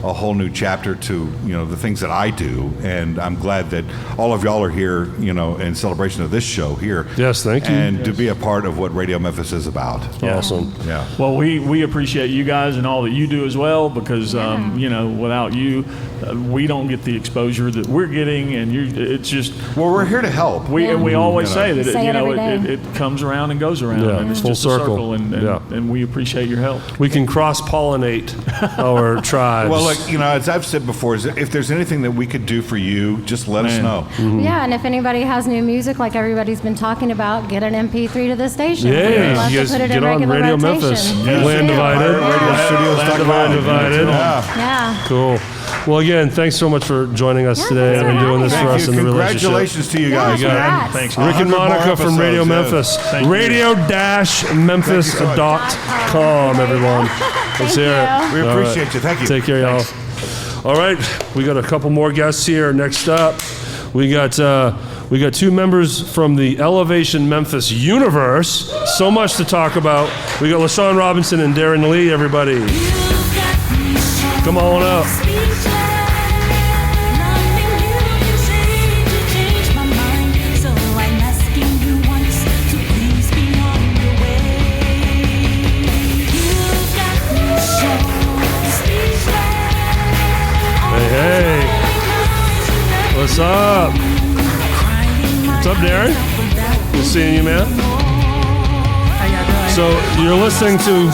a whole new chapter to the things that I do, and I'm glad that all of y'all are here, in celebration of this show here.
Yes, thank you.
And to be a part of what Radio Memphis is about.
Awesome.
Yeah.
Well, we appreciate you guys and all that you do as well, because without you, we don't get the exposure that we're getting, and it's just.
Well, we're here to help.
We always say that
Say it every day.
it comes around and goes around,
Yeah,
and it's
full
just
circle.
a circle, and we appreciate your help.
We can cross-pollinate our tribes.
Well, as I've said before, if there's anything that we could do for you, just let us know.
Mm-hmm.
Yeah, and if anybody has new music, like everybody's been talking about, get an MP3 to the station.
Yeah,
We'd love
you
to
guys
put it
get
in
on
regular
Radio
rotation.
Memphis.
Please
Land
do.
Divided. Land Divided.
Yeah.
Cool. Well, again, thanks so much for joining us today
thanks
and
for
doing this for
having
us
us.
in the relationship.
Congratulations to you guys.
Yeah, congrats.
Thanks.
Rick and
100 more
Monica from Radio
episodes,
Memphis.
yes.
Radio-memphis.com, everyone. Let's hear it.
We appreciate you. Thank you.
Take care, y'all. All right, we got a couple more guests here. Next up, we got two members from the Elevation Memphis universe. So much to talk about. We got La-Shon Robinson and Derrin Lee, everybody. Come on up. Hey, what's up? What's up, Derrin? Good seeing you, man. So you're listening to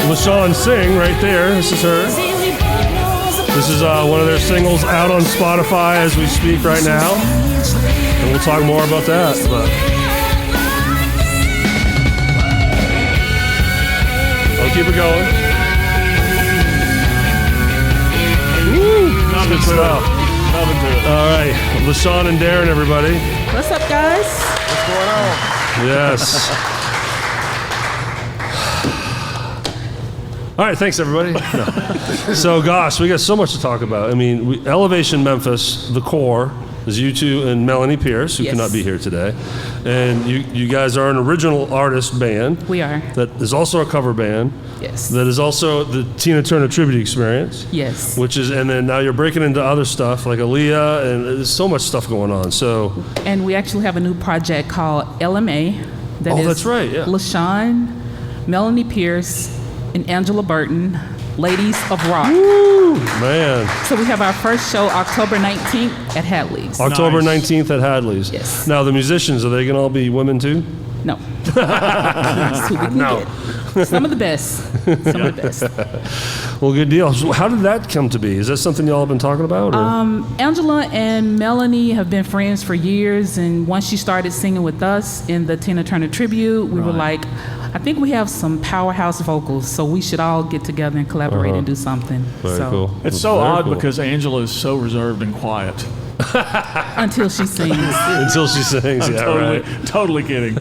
La-Shon sing right there. This is her. This is one of their singles out on Spotify as we speak right now, and we'll talk more about that. But I'll keep it going. Good stuff. All right, La-Shon and Derrin, everybody.
What's up, guys?
What's going on?
Yes. All right, thanks, everybody. No. So, gosh, we got so much to talk about. I mean, Elevation Memphis, the core, is you two and Melanie Pierce, who
Yes.
cannot be here today. And you guys are an original artist band.
We are.
That is also a cover band.
Yes.
That is also the Tina Turner Tribute Experience.
Yes.
Which is, and then now you're breaking into other stuff like Aaliyah, and there's so much stuff going on. So,
And we actually have a new project called LMA. That
Oh,
is
that's right, yeah.
La-Shon, Melanie Pierce, and Angela Burton, Ladies of Rock.
Woo, man.
So we have our first show October 19th at Hadley's.
October 19th at Hadley's.
Yes.
Now, the musicians, are they going to all be women too?
No. That's who we can
No.
get. Some of the best. Some of the best.
Well, good deal. So how did that come to be? Is that something y'all have been talking about? Or?
Angela and Melanie have been friends for years, and once she started singing with us in the Tina Turner tribute, we were like, I think we have some powerhouse vocals, so we should all get together and collaborate and do something.
Very
so,
cool.
It's so
Very
odd
cool.
because Angela is so reserved and quiet.
Until she sings.
Until she sings,
I'm
yeah,
totally kidding.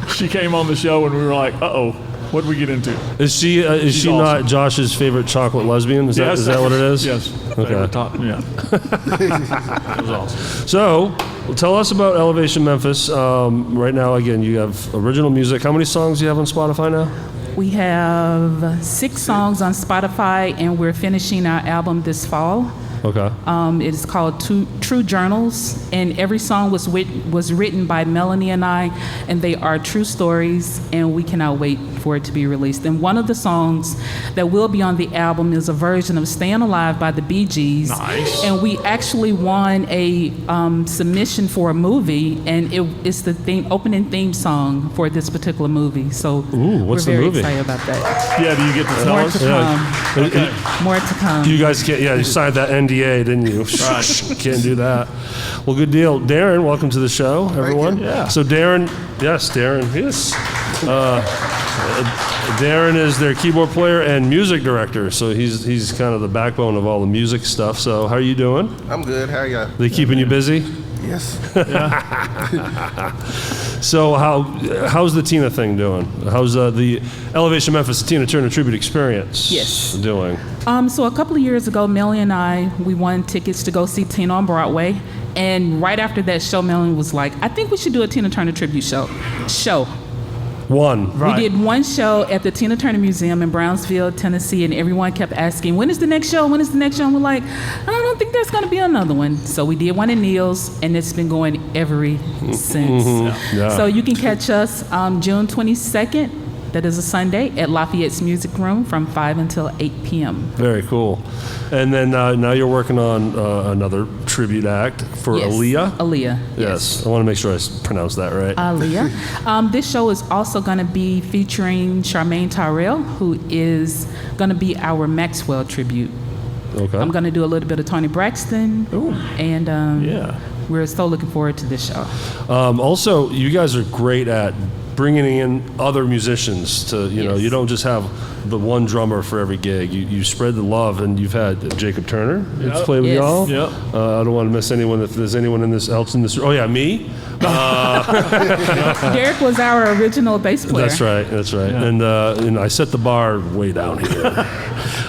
She came on the show and we were like, uh-oh, what did we get into?
Is she
She's
not
awesome.
Josh's favorite chocolate lesbian? Is
Yes.
that what it is?
Yes.
Okay.
Favorite yeah. That was awesome.
So, tell us about Elevation Memphis. Right now, again, you have original music. How many songs do you have on Spotify now?
We have 6 songs on Spotify, and we're finishing our album this fall.
Okay.
It is called true journals, and every song was written by Melanie and I, and they are true stories, and we cannot wait for it to be released. And one of the songs that will be on the album is a version of Staying Alive by the Bee Gees.
Nice.
And we actually won a submission for a movie, and it's the opening theme song for this particular movie. So
what's
we're
the
very
movie?
excited about that.
Yeah, do you get to tell
More
us?
to come.
Okay.
More to come.
You guys can't, you signed that NDA, didn't you? Can't do that. Well, good deal. Derrin, welcome to the show, everyone.
Yeah.
So Derrin, yes. Derrin is their keyboard player and music director, so he's kind of the backbone of all the music stuff. So how are you doing?
I'm good. How are you?
They keeping you busy?
Yes.
So how's the Tina thing doing? How's the Elevation Memphis Tina Turner Tribute Experience doing?
So a couple of years ago, Melanie and I, we won tickets to go see Tina on Broadway. And right after that show, Melanie was like, I think we should do a Tina Turner tribute show.
One.
We did one show at the Tina Turner Museum in Brownsville, Tennessee, and everyone kept asking, when is the next show? When is the next show? And we're like, I don't think there's going to be another one. So we did one in Neil's, and it's been going ever since.
Yeah.
So you can catch us June 22nd. That is a Sunday at Lafayette's Music Room from 5 until 8 p.m.
Very cool. And then now you're working on another tribute act for Aaliyah?
Aaliyah.
Yes. I want to make sure I pronounce that right.
Aaliyah. This show is also going to be featuring Charmaine Tyrell, who is going to be our Maxwell tribute.
Okay.
I'm going to do a little bit of Toni Braxton. And we're so looking forward to this show.
Also, you guys are great at bringing in other musicians to, you don't just have the one drummer for every gig. You spread the love, and you've had Jacob Turner to play with y'all.
Yep.
I don't want to miss anyone. If there's anyone else in this room. Oh, yeah, me.
Derek was our original bass player.
That's right.
Yeah.
And I set the bar way down here.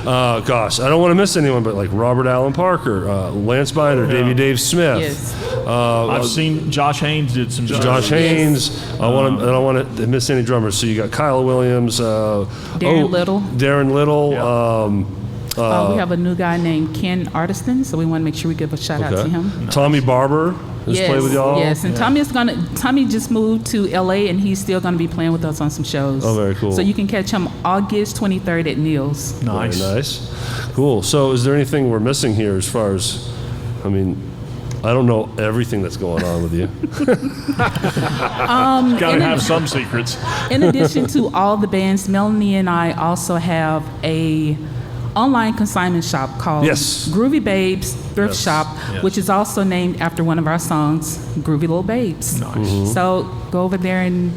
Gosh, I don't want to miss anyone, but like Robert Allen Parker, Lance Binder, Davey Dave Smith.
Yes.
I've seen Josh Haynes did some stuff.
Josh Haynes. I don't want to miss any drummers. So you got Kyle Williams,
Derrin Little.
Darren Little.
We have a new guy named Ken Artiston, so we want to make sure we give a shout out to him.
Tommy Barber has played with y'all.
Yes, and Tommy just moved to LA, and he's still gonna be playing with us on some shows.
Oh, very cool.
So you can catch him August 23rd at Neil's.
Nice. Very nice. Cool. So is there anything we're missing here as far as, I don't know everything that's going on with you.
Got to have some secrets.
In addition to all the bands, Melanie and I also have a online consignment shop called Groovy Babes Thrift Shop, which is also named after one of our songs, Groovy Little Babes.
Nice.
So go over there and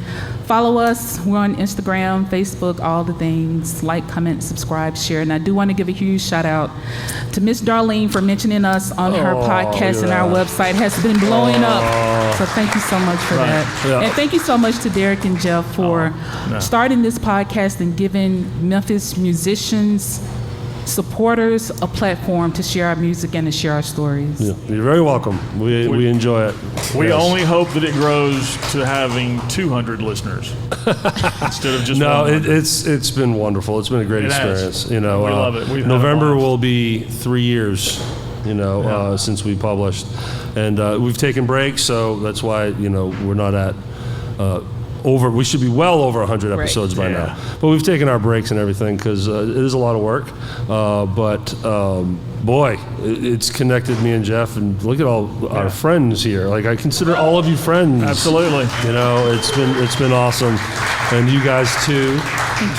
follow us. We're on Instagram, Facebook, all the things. Like, comment, subscribe, share. And I do want to give a huge shout out to Miss Darlene for mentioning us on her podcast, and our website has been blowing up. So thank you so much for that.
Yeah.
And thank you so much to Derrick and Jeff for starting this podcast and giving Memphis musicians, supporters, a platform to share our music and to share our stories.
Yeah. You're very welcome. We enjoy it.
We only hope that it grows to having 200 listeners instead of just one.
It's been wonderful. It's been a great experience.
We love it.
November will be 3 years, since we published, and we've taken breaks, so that's why we're not at. We should be well over 100 episodes by now. But we've taken our breaks and everything because it is a lot of work. Boy, it's connected me and Jeff, and look at all our friends here. Like, I consider all of you friends.
Absolutely.
It's been awesome, and you guys too.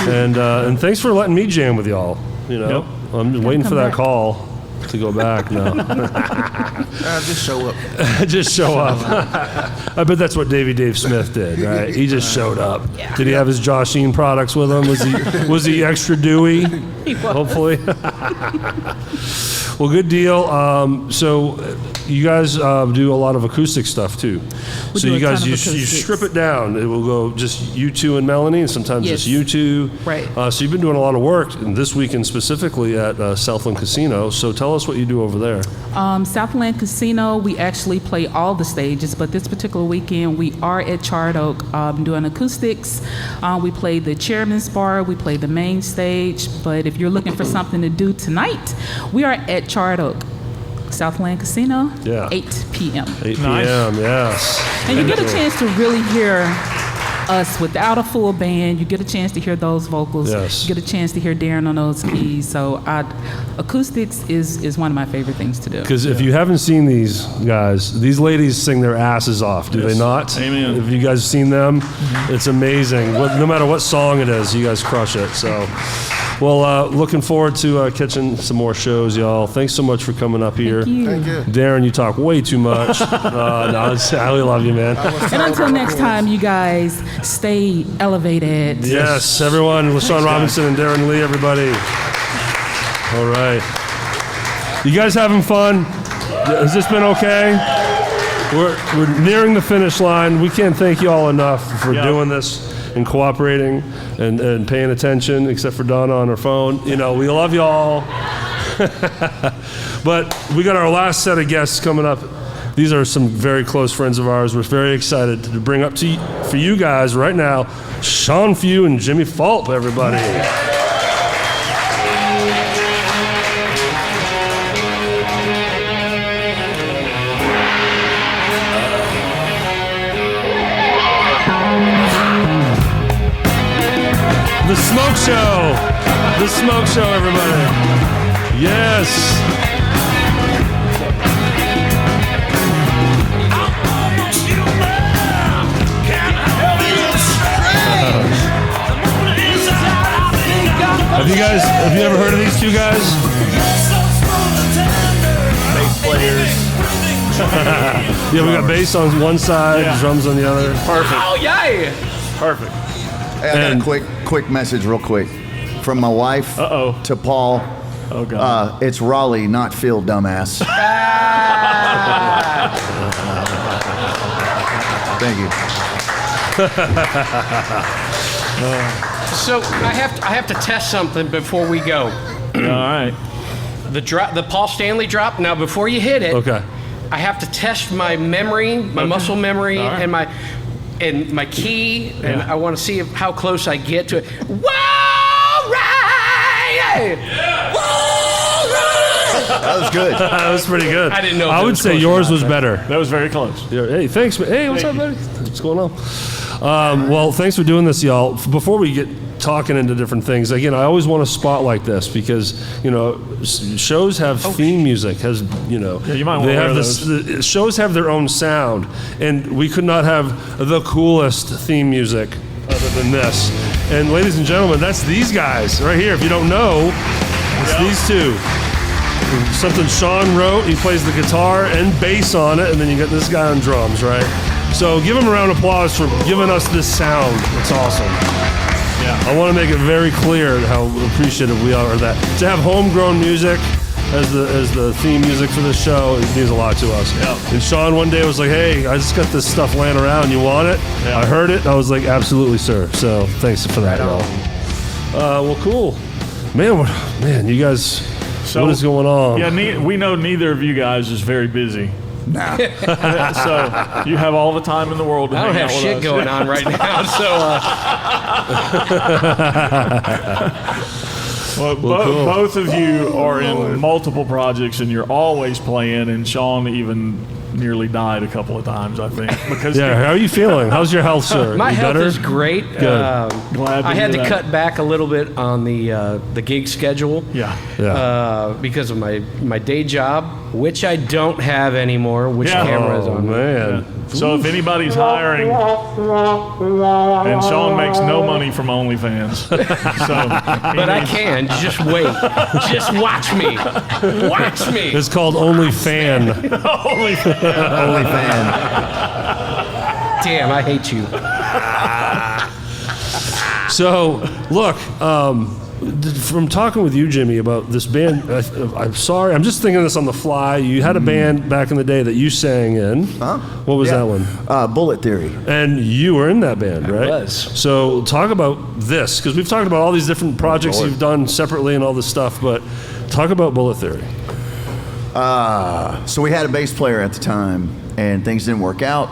And thanks for letting me jam with y'all. I'm just waiting for that call to go back now.
Just show up.
Just show up. I bet that's what Dave Smith did, right? He just showed up. Yeah. Did he have his Joshine products with him? Was he extra dewy?
He was.
Hopefully. Well, good deal. So you guys do a lot of acoustic stuff too. So you guys you strip it down. It will go just you two and Melanie, and sometimes just you two.
Right.
So you've been doing a lot of work, and this weekend specifically at Southland Casino. So tell us what you do over there.
Southland Casino, we actually play all the stages, but this particular weekend we are at Charred Oak doing acoustics. We play the Chairman's Bar, we play the main stage, but if you're looking for something to do tonight, we are at Charred Oak. Southland Casino,
Yeah.
8 p.m.
8 p.m., yes.
And you get a chance to really hear us without a full band. You get a chance to hear those vocals.
Yes.
You get a chance to hear Derrin on those keys. So acoustics is one of my favorite things to do.
Because if you haven't seen these guys, these ladies sing their asses off, do
Yes.
they not?
Amen.
If you guys have seen them, it's amazing. No matter what song it is, you guys crush it. So, well, looking forward to catching some more shows, y'all. Thanks so much for coming up here.
Thank you. Thank you.
Darrin, you talk way too much. I really love you, man.
And until next time, you guys stay elevated.
Yes, everyone. La-Shon Robinson and Derrin Lee, everybody. All right. You guys having fun? Has this been okay? We're nearing the finish line. We can't thank you all enough for doing this and cooperating and paying attention, except for Donna on her phone. You know, we love you all. But we got our last set of guests coming up. These are some very close friends of ours. We're very excited to bring up for you guys right now, Shawn Few and Jimmy Fulp, everybody. The Smoke Show. The Smoke Show, everybody. Yes. Have you ever heard of these two guys?
Bass players.
Yeah, we got bass on one side, drums on the other.
Perfect.
Oh, yeah.
Perfect.
Hey, I got a quick message real quick. From my wife to Paul.
Oh, God.
It's Raleigh, not Phil, dumbass. Thank you.
So I have to test something before we go.
All right.
The Paul Stanley drop. Now before you hit it,
okay,
I have to test my memory, my muscle memory, and my key, and I want to see how close I get to it.
That was good.
That was pretty good.
I didn't know if
I
it
would
was
say
close
yours
or not.
was better.
That was very close.
Yeah, hey, thanks. Hey, what's up, buddy? What's going on? Well, thanks for doing this, y'all. Before we get talking into different things, again, I always want to spotlight this because, you know, shows have theme music. Has, you know,
you might want
they
to
have
wear
this. Shows have their own sound, and we could not have the coolest theme music other than this. And ladies and gentlemen, that's these guys right here. If you don't know, it's these two. Something Shawn wrote. He plays the guitar and bass on it, and then you got this guy on drums, right? So give him a round of applause for giving us this sound. It's awesome. Yeah. I want to make it very clear how appreciative we are of that. To have homegrown music as the theme music for this show, it means a lot to us. Yeah. And Shawn one day was like, "Hey, I just got this stuff laying around. You want it?" Yeah. I heard it. I was like, "Absolutely, sir." So thanks for that, y'all. Well, cool. Man, you guys.
So,
what is going on?
Yeah, we know neither of you guys is very busy.
Nah.
So you have all the time in the world to
I don't
hang
have
out with
shit
us.
going on right now, so.
Well,
cool.
Both of you are in multiple projects, and you're always playing. And Shawn even nearly died a couple of times, I think. Because
Yeah, how are you feeling? How's your health, sir?
My
You
health
better?
is great.
Good.
Glad to
I had
hear
to
that.
cut back a little bit on the gig schedule.
Yeah.
Because of my day job, which I don't have anymore. Which camera is on?
Man.
So if anybody's hiring, and Shawn makes no money from OnlyFans,
But I can. Just wait. Just watch me. Watch me.
It's called OnlyFan.
OnlyFan.
Damn, I hate you.
So, look, from talking with you, Jimmy, about this band, I'm sorry, I'm just thinking this on the fly. You had a band back in the day that you sang in.
Huh?
What was that one?
Bullet Theory.
And you were in that band, right?
I was.
So talk about this, because we've talked about all these different projects you've done separately and all this stuff, but talk about Bullet Theory.
So we had a bass player at the time, and things didn't work out,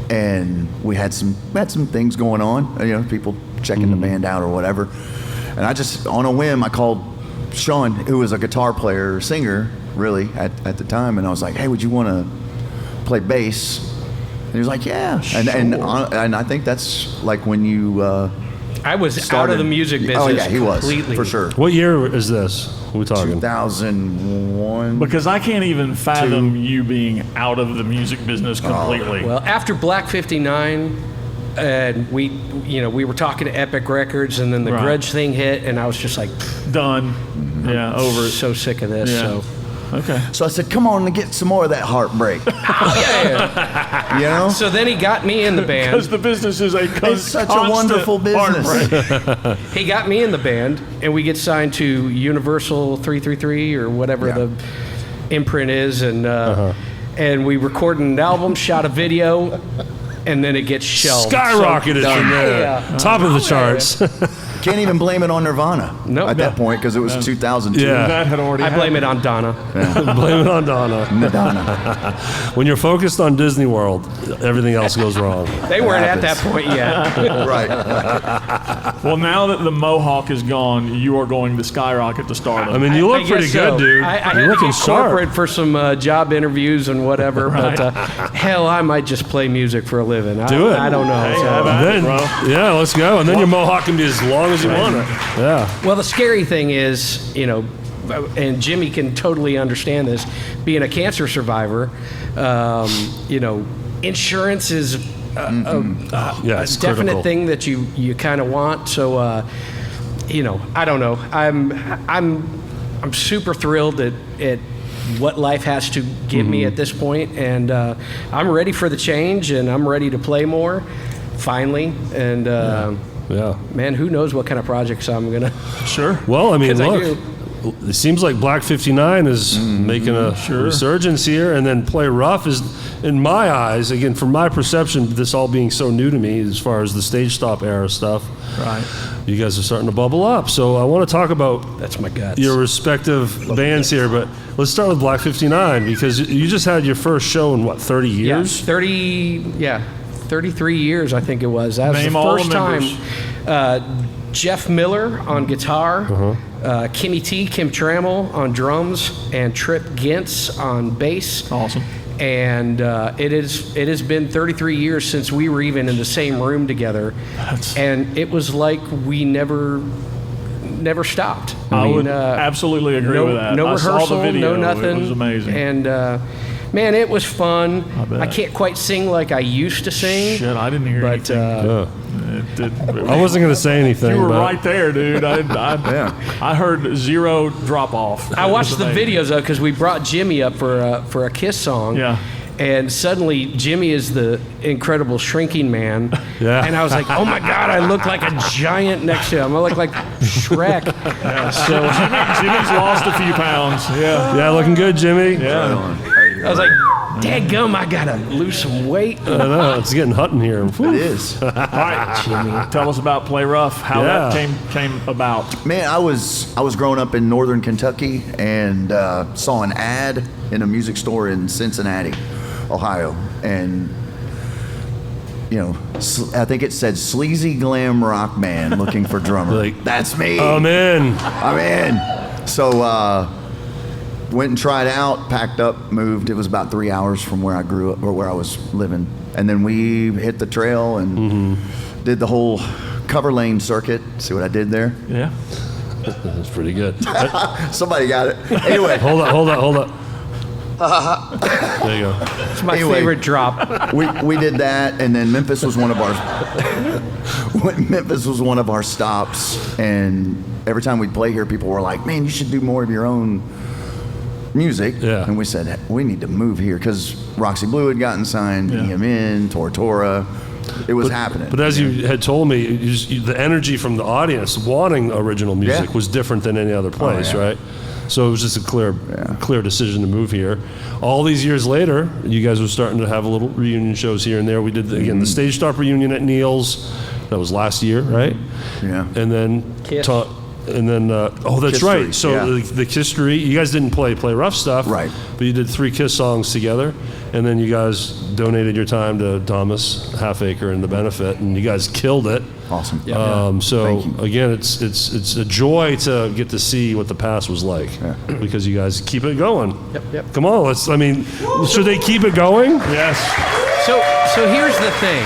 and we had some things going on. You know, people checking the band out or whatever. And I just, on a whim, I called Shawn, who was a guitar player, singer, really, at the time. And I was like, hey, would you want to play bass? And he was like, yeah. And I think that's like when you
I was
started.
out of the music business.
Oh, yeah, he was,
completely.
for sure.
What year is this? What are we talking?
2001.
Because I can't even fathom you being out of the music business completely.
Well, after Black 59, and we were talking to Epic Records, and then the
Right.
Grudge thing hit, and I was just like,
done. Yeah, over it.
So sick of this.
Yeah.
So.
Okay.
So I said, come on and get some more of that heartbreak.
Yeah.
You know?
So then he got me in the band.
Because the business is
It's such a wonderful business.
He got me in the band, and we get signed to Universal 333 or whatever the imprint is, and we recorded an album, shot a video, and then it gets shelved.
Skyrocketed
So-
from there.
Yeah.
Top of the charts.
Can't even blame it on Nirvana at that point because it was 2002.
Yeah.
That had already
I blame it on Donna.
Blame it on Donna.
Madonna.
When you're focused on Disney World, everything else goes wrong.
They weren't at that point yet.
Right.
Well, now that the mohawk is gone, you are going to skyrocket to stardom.
I mean, you look
I
pretty
guess
good,
so.
dude.
I
You're
had to
looking
get
sharp.
corporate for some job interviews and whatever, but hell, I might just play music for a living.
Do it.
I don't know.
Hey,
so.
have at it,
Then,
bro.
yeah, let's go. And then your mohawk can be as long as you want it. Yeah.
Well, the scary thing is, and Jimmy can totally understand this, being a cancer survivor, insurance is a
it's
definite
critical.
thing that you kind of want. So, I don't know. I'm super thrilled at what life has to give me at this point, and I'm ready for the change, and I'm ready to play more, finally, and.
Yeah.
Man, who knows what kind of projects I'm gonna.
Sure.
Well, I mean,
'Cause I
look, it seems like Black 59 is making a resurgence here, and then Play Rough is, in my eyes, again, from my perception, this all being so new to me as far as the Stage Stop era stuff.
Right.
You guys are starting to bubble up. So I want to talk about
That's my guts.
your respective bands here, but let's start with Black 59 because you just had your first show in what, 30 years?
33 years, I think it was. That was
Name
the
all
first
the
time. Jeff Miller on guitar, Kimmy T, Kim Trammell on drums, and Trip Gintz on bass.
Awesome.
And it has been 33 years since we were even in the same room together, and it was like we never stopped.
I would absolutely agree with that.
No
I saw
rehearsal,
the video.
no nothing.
It was amazing.
And man, it was fun.
bet.
I can't quite sing like I used to sing.
Shit, I didn't hear
but,
anything.
I wasn't going to say anything.
You were
but
right there, dude. I heard zero drop off.
I watched the videos though because we brought Jimmy up for a Kiss song.
Yeah.
And suddenly Jimmy is the incredible shrinking man.
Yeah.
And I was like, oh my God, I look like a giant next to him. I look like Shrek.
So Jimmy's lost a few pounds. Yeah.
Yeah, looking good, Jimmy.
Yeah.
I was like, dadgum, I gotta lose some weight.
I know, it's getting hot in here.
It is.
All right, Jimmy, tell us about Play Rough. How that came about.
Man, I was growing up in northern Kentucky and saw an ad in a music store in Cincinnati, Ohio, and I think it said sleazy glam rock band looking for drummer.
Like,
that's me.
I'm in.
I'm in. So went and tried out, packed up, moved. It was about 3 hours from where I grew up or where I was living, and then we hit the trail and did the whole cover lane circuit. See what I did there?
Yeah.
That's pretty good.
Somebody got it. Anyway.
Hold up. There you go.
It's my favorite drop.
We did that, and then Memphis was one of our stops. And every time we'd play here, people were like, "Man, you should do more of your own music."
Yeah.
And we said, "We need to move here," because Roxy Blue had gotten signed, EMN, Tortora. It was happening.
But as you had told me, the energy from the audience wanting original music was different than any other place, right? So it was just a clear decision to move here. All these years later, you guys were starting to have a little reunion shows here and there. We did, the Stage Stop reunion at Neil's. That was last year, right?
Yeah.
And then...
Kiss.
that's
Kiss
right.
Street,
So the Kiss Street, you guys didn't play Rough stuff.
Right.
But you did 3 Kiss songs together. And then you guys donated your time to Thomas Halfacre and the Benefit. And you guys killed it.
Awesome.
So again, it's a joy to get to see what the past was like because you guys keep it going.
Yep.
Come on, should they keep it going?
Yes.
So here's the thing,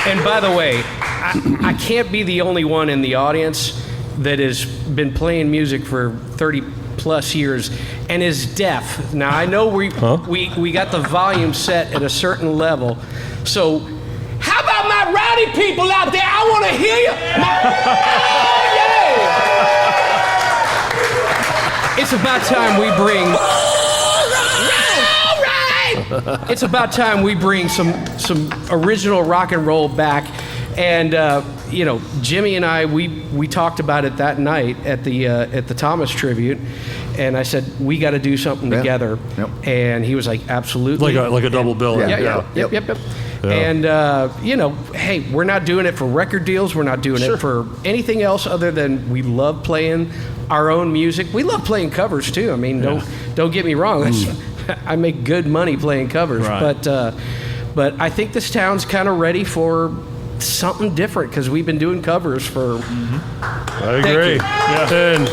and by the way, I can't be the only one in the audience that has been playing music for 30 plus years and is deaf. Now I know we got the volume set at a certain level, so how about my rowdy people out there? I want to hear you. It's about time we bring. It's about time we bring some original rock and roll back, and Jimmy and I we talked about it that night at the Thomas tribute, and I said we got to do something together, and he was like, absolutely,
like a double bill.
Yep. And hey, we're not doing it for record deals. We're not doing it for anything else other than we love playing our own music. We love playing covers too. I mean, don't get me wrong. I make good money playing covers, but I think this town's kind of ready for something different because we've been doing covers for.
I agree. And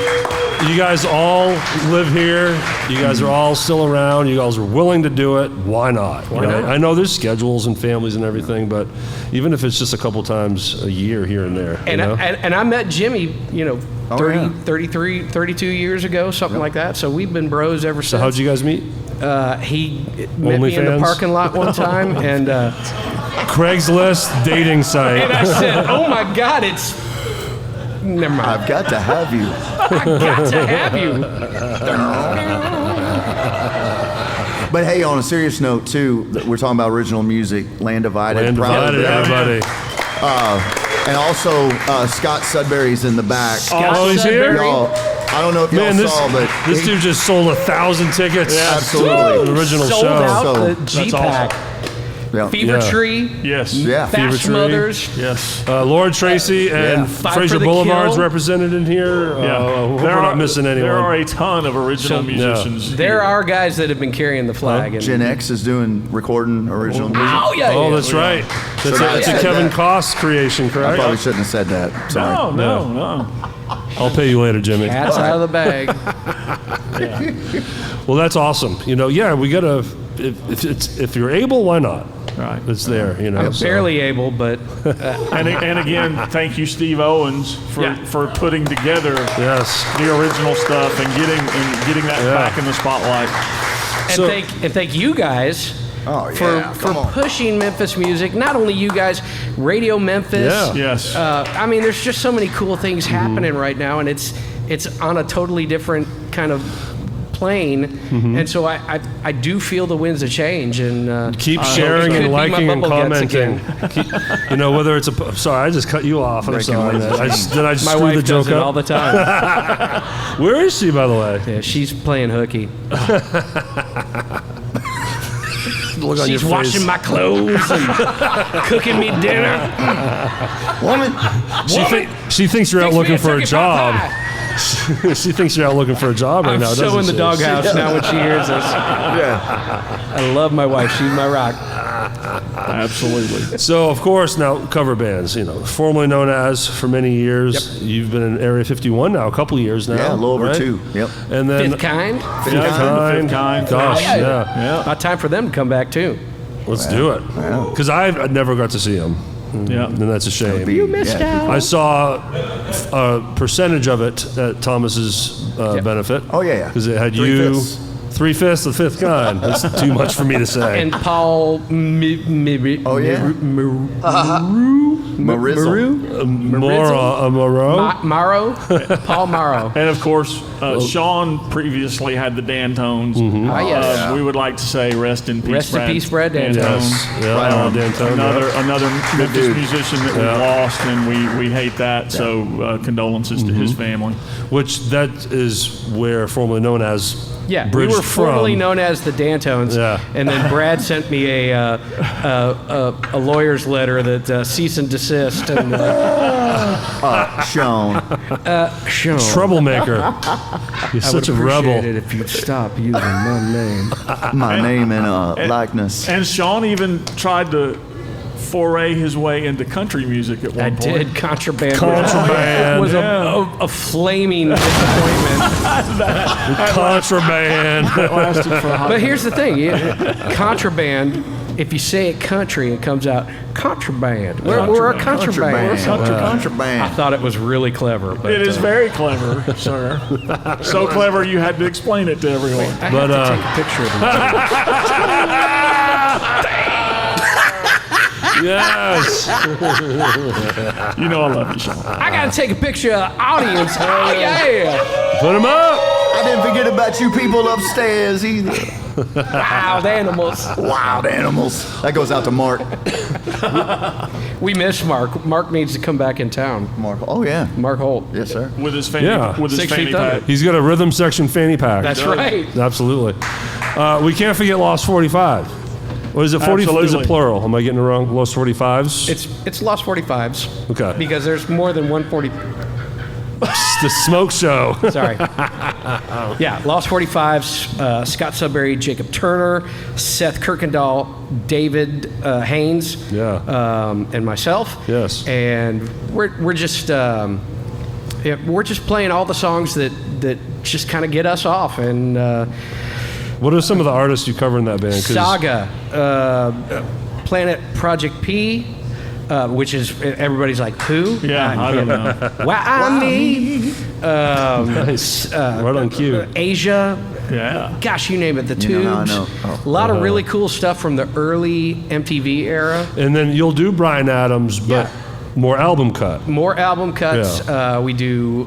you guys all live here. You guys are all still around. You guys are willing to do it. Why not?
Why not?
I know there's schedules and families and everything, but even if it's just a couple times a year here and there.
And I met Jimmy, 33, 32 years ago, something like that. So we've been bros ever since.
So how'd you guys meet?
He met me in the parking lot one time, and
Craigslist dating site.
And I said, "Oh my God, it's." Never mind.
I've got to have you.
I've got to have you.
But hey, on a serious note too, we're talking about original music. Land Divided.
Land Divided, everybody.
And also Scott Sudbury's in the back.
He's here.
Y'all, I don't know if y'all saw, but
this dude just sold 1,000 tickets.
Yeah, absolutely.
The original
Sold
show.
out the G-Pack. Fever Tree.
Yes.
Yeah.
Fast Mothers.
Yes.
Lord Tracy and
Fight
Fraser
for the
Boulevard's
Kill.
represented in here. We're not missing anyone.
There are a ton of original musicians.
There are guys that have been carrying the flag. and
Gen X is doing recording original music.
Oh yeah.
Oh, that's right. That's a Kevin Koss creation,
I
correct?
probably shouldn't have said that. Sorry.
No.
I'll pay you later, Jimmy.
Cat's out of the bag.
Well, that's awesome. We gotta. If you're able, why not?
Right.
It's there.
I'm barely able, but.
And again, thank you, Steve Owens, for putting together the original stuff and getting that back in the spotlight.
And thank you guys. For pushing Memphis music. Not only you guys, Radio Memphis.
Yeah.
Yes.
I mean, there's just so many cool things happening right now, and it's on a totally different kind of plane. And so I do feel the winds of change. And
keep sharing and liking and commenting. Whether it's sorry, I just cut you off. I'm sorry. Did I just
My
screw
wife
the joke
does it
up
all the time.
Where is she, by the way?
Yeah, she's playing hooky.
Look on
She's
your face.
washing my clothes and cooking me dinner.
Woman.
She thinks you're out looking for a job. She thinks you're out looking for a job right now.
I'm so in the doghouse now when she hears this.
Yeah.
I love my wife. She's my rock.
Absolutely.
So, of course, now cover bands, formerly known as for many years. You've been in Area 51 now, a couple of years now.
Yeah, a little over 2. Yep.
And then
Fifth Kind.
Fifth Kind. Gosh, yeah.
About time for them to come back too.
Let's do it. Because I never got to see them.
Yeah.
And that's a shame.
You missed out.
I saw a percentage of it at Thomas's benefit.
Oh, yeah.
Because it had
3/5.
3/5 the Fifth Kind. That's too much for me to say.
And Paul
Oh, yeah.
Moreau. Paul Moreau.
And of course, Shawn previously had the Dantones.
Yes.
We would like to say rest in peace,
Rest in peace, Brad Dantone.
Yes. Yeah,
Right on.
Dantone,
Another Memphis musician that we lost, and we hate that. So condolences to his family.
Which that is where formerly known as
Yeah, we
bridged
were formerly
from.
known as the Dantones,
Yeah.
and then Brad sent me a lawyer's letter that cease and desist. And
Shawn.
Shawn.
Troublemaker. You're such a rebel.
It if you'd stop using my name.
My name and likeness.
And Shawn even tried to foray his way into country music at one point.
I did. Contraband.
Contraband.
Was a flaming disappointment.
Contraband.
That lasted for a hot
But here's the thing. Contraband, if you say it country, it comes out contraband. We're a contraband.
Contraband.
I thought it was really clever. But,
It is very clever, sir. So clever you had to explain it to everyone.
I have to take a picture of it.
Yes.
You know I love you, Shawn.
I got to take a picture of the audience. Oh, yeah.
Put him up.
I didn't forget about you people upstairs either.
Wild animals.
Wild animals. That goes out to Mark.
We miss Mark. Mark needs to come back in town.
Mark. Oh, yeah.
Mark Holt.
Yes, sir.
With his fanny,
Yeah.
with his
6
fanny
feet under.
pack.
He's got a rhythm section fanny pack.
That's right.
Absolutely. We can't forget Lost 45. Or is it 40? Is it
Absolutely.
plural? Am I getting it wrong? Lost 45s?
It's Lost 45s.
Okay.
Because there's more than 140.
It's the smoke show.
Sorry. Yeah, Lost 45s, Scott Sudbury, Jacob Turner, Seth Kirkendall, David Haynes, and myself.
Yes.
And we're just playing all the songs that just kind of get us off. And
What are some of the artists you cover in that band? 'Cause
Saga, Planet Project P, which is everybody's like, who?
Yeah, I don't know.
Why me?
Nice. Right on cue.
Asia.
Yeah.
Gosh, you name it. The
You know, I
Tubes.
know. Oh.
A lot of really cool stuff from the early MTV era.
And then you'll do Bryan Adams, but more album cut.
More album cuts. We do.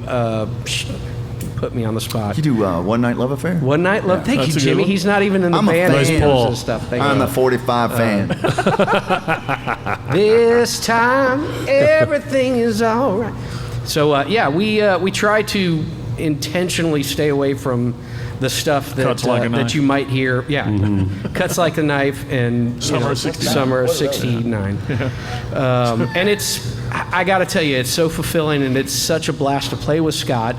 Put me on the spot.
You do One Night Love Affair?
One Night Love. Thank you,
That's a good
Jimmy.
one.
He's not even in the
I'm a
band.
fan.
He knows this stuff. Thank
I'm
you.
a 45 fan.
This time everything is all right. So we try to intentionally stay away from the stuff that
Cuts like a
that
knife.
you might hear. Yeah, Cuts Like a Knife and
Summer of 69.
Summer of '69. And I got to tell you, it's so fulfilling and it's such a blast to play with Scott.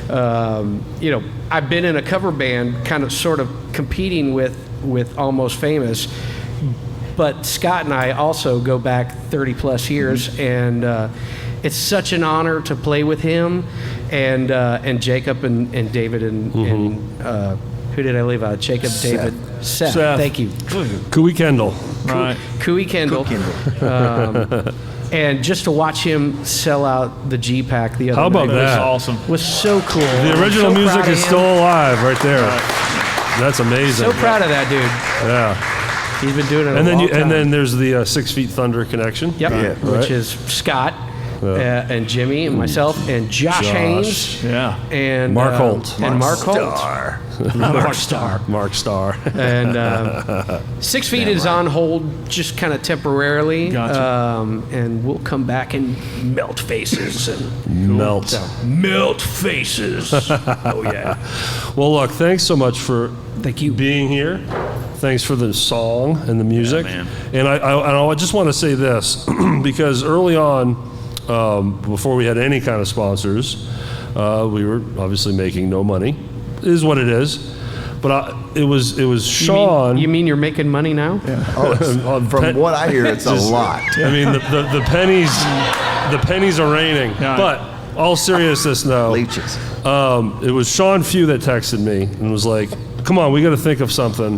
I've been in a cover band, kind of sort of competing with Almost Famous. But Scott and I also go back 30 plus years, and it's such an honor to play with him, and Jacob and David and who did I leave out? Jacob,
Seth.
David, Seth. Thank you.
Cooey Kendall.
Right.
Cooey Kendall. And just to watch him sell out the G-Pack the other
How about
night
that?
Awesome.
was so cool.
The original
So
music
proud of
is
him.
still alive right there. That's amazing.
So proud of that dude.
Yeah.
He's been doing it
And
a
then
long time.
and then there's the 6 Feet Thunder connection.
Yep.
Yeah.
Which
Right.
is Scott and Jimmy and myself and Josh Haynes
Yeah.
and
Mark Holt.
and Mark Holt.
Mark Starr.
And 6 Feet is on hold just kind of temporarily.
Gotcha.
And we'll come back and melt faces. And
Melt.
melt faces. Oh, yeah.
Well, look, thanks so much for being here. Thanks for the song and the music.
man.
And I just want to say this, because early on, before we had any kind of sponsors, we were obviously making no money. It is what it is. But it was Shawn.
You mean you're making money now?
Oh, from what I hear, it's a lot.
I mean, the pennies are raining.
Yeah.
But all seriousness now,
Leeches.
it was Sean Few that texted me and was like, "Come on, we got to think of something.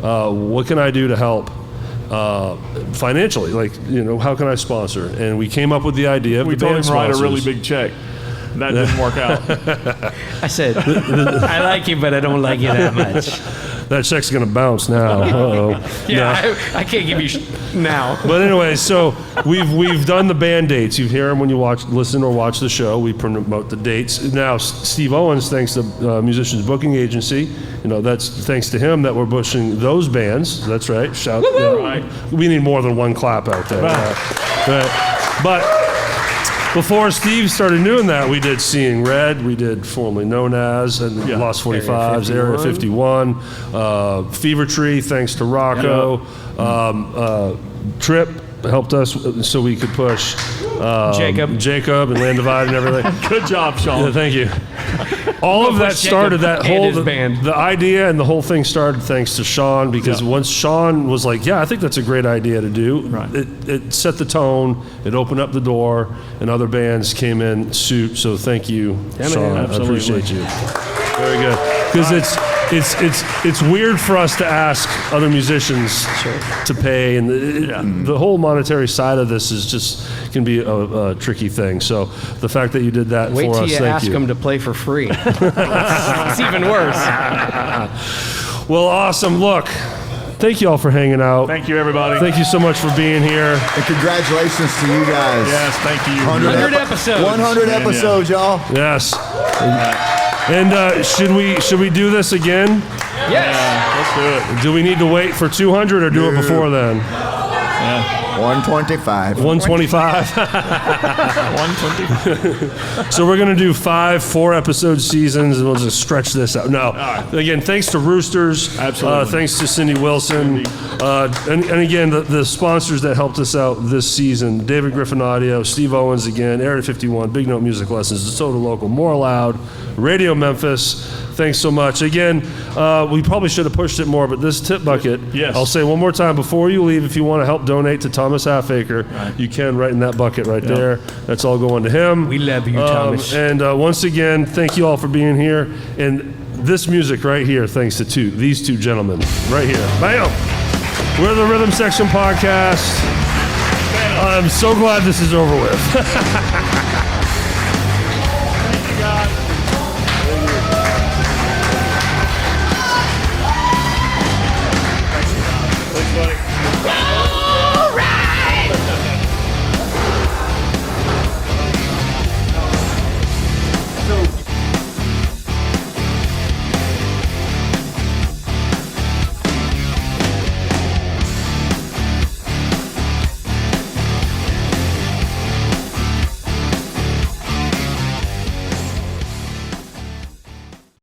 What can I do to help financially? Like, how can I sponsor?" And we came up with the idea of
We
the
told
band
him write a
sponsors.
really big check. That didn't work out.
I said, I like you, but I don't like you that much.
That check's gonna bounce now. Uh-oh.
Yeah, I can't give you now.
But anyway, so we've done the band dates. You hear them when you listen or watch the show. We promote the dates. Now, Steve Owens, thanks to Musicians Booking Agency, that's thanks to him that we're pushing those bands. That's right. Shout.
Right.
We need more than one clap out there. But before Steve started doing that, we did Seeing Red, we did formerly known as, and Lost 45s, Area 51, Fever Tree, thanks to Rocco, Trip, helped us so we could push Jacob and Land Divide and everything.
Good job, Shawn.
Yeah, thank you. All of that started that whole the idea and the whole thing started thanks to Shawn, because once Shawn was like, yeah, I think that's a great idea to do. It set the tone. It opened up the door, and other bands came in suit. So thank you, Shawn. I appreciate you. Very good. Because it's weird for us to ask other musicians to pay, and the whole monetary side of this is just can be a tricky thing. So the fact that you did that
Wait
for
till
us,
you
thank
ask
you.
them to play for free. It's even worse.
Well, awesome. Look, thank you all for hanging out.
Thank you, everybody.
Thank you so much for being here.
And congratulations to you guys.
Yes, thank you.
100 episodes.
100 episodes, y'all.
Yes. And should we do this again?
Yes.
Let's do it.
Do we need to wait for 200 or do it before then?
125.
125.
120.
So we're gonna do 5 4-episode seasons, and we'll just stretch this out. No, again, thanks to Roosters.
Absolutely.
Thanks to Cindy Wilson, and again the sponsors that helped us out this season: David Griffin Audio, Steve Owens again, Area 51, Big Note Music Lessons, DeSoto Local, More Loud, Radio Memphis. Thanks so much. Again, we probably should have pushed it more, but this tip bucket, I'll say one more time before you leave, if you want to help donate to Thomas Halfacre, you can right in that bucket right there. That's all going to him.
We love you, Thomas.
And once again, thank you all for being here. And this music right here, thanks to these two gentlemen right here. Bam! We're the Rhythm Section Podcast. I'm so glad this is over with.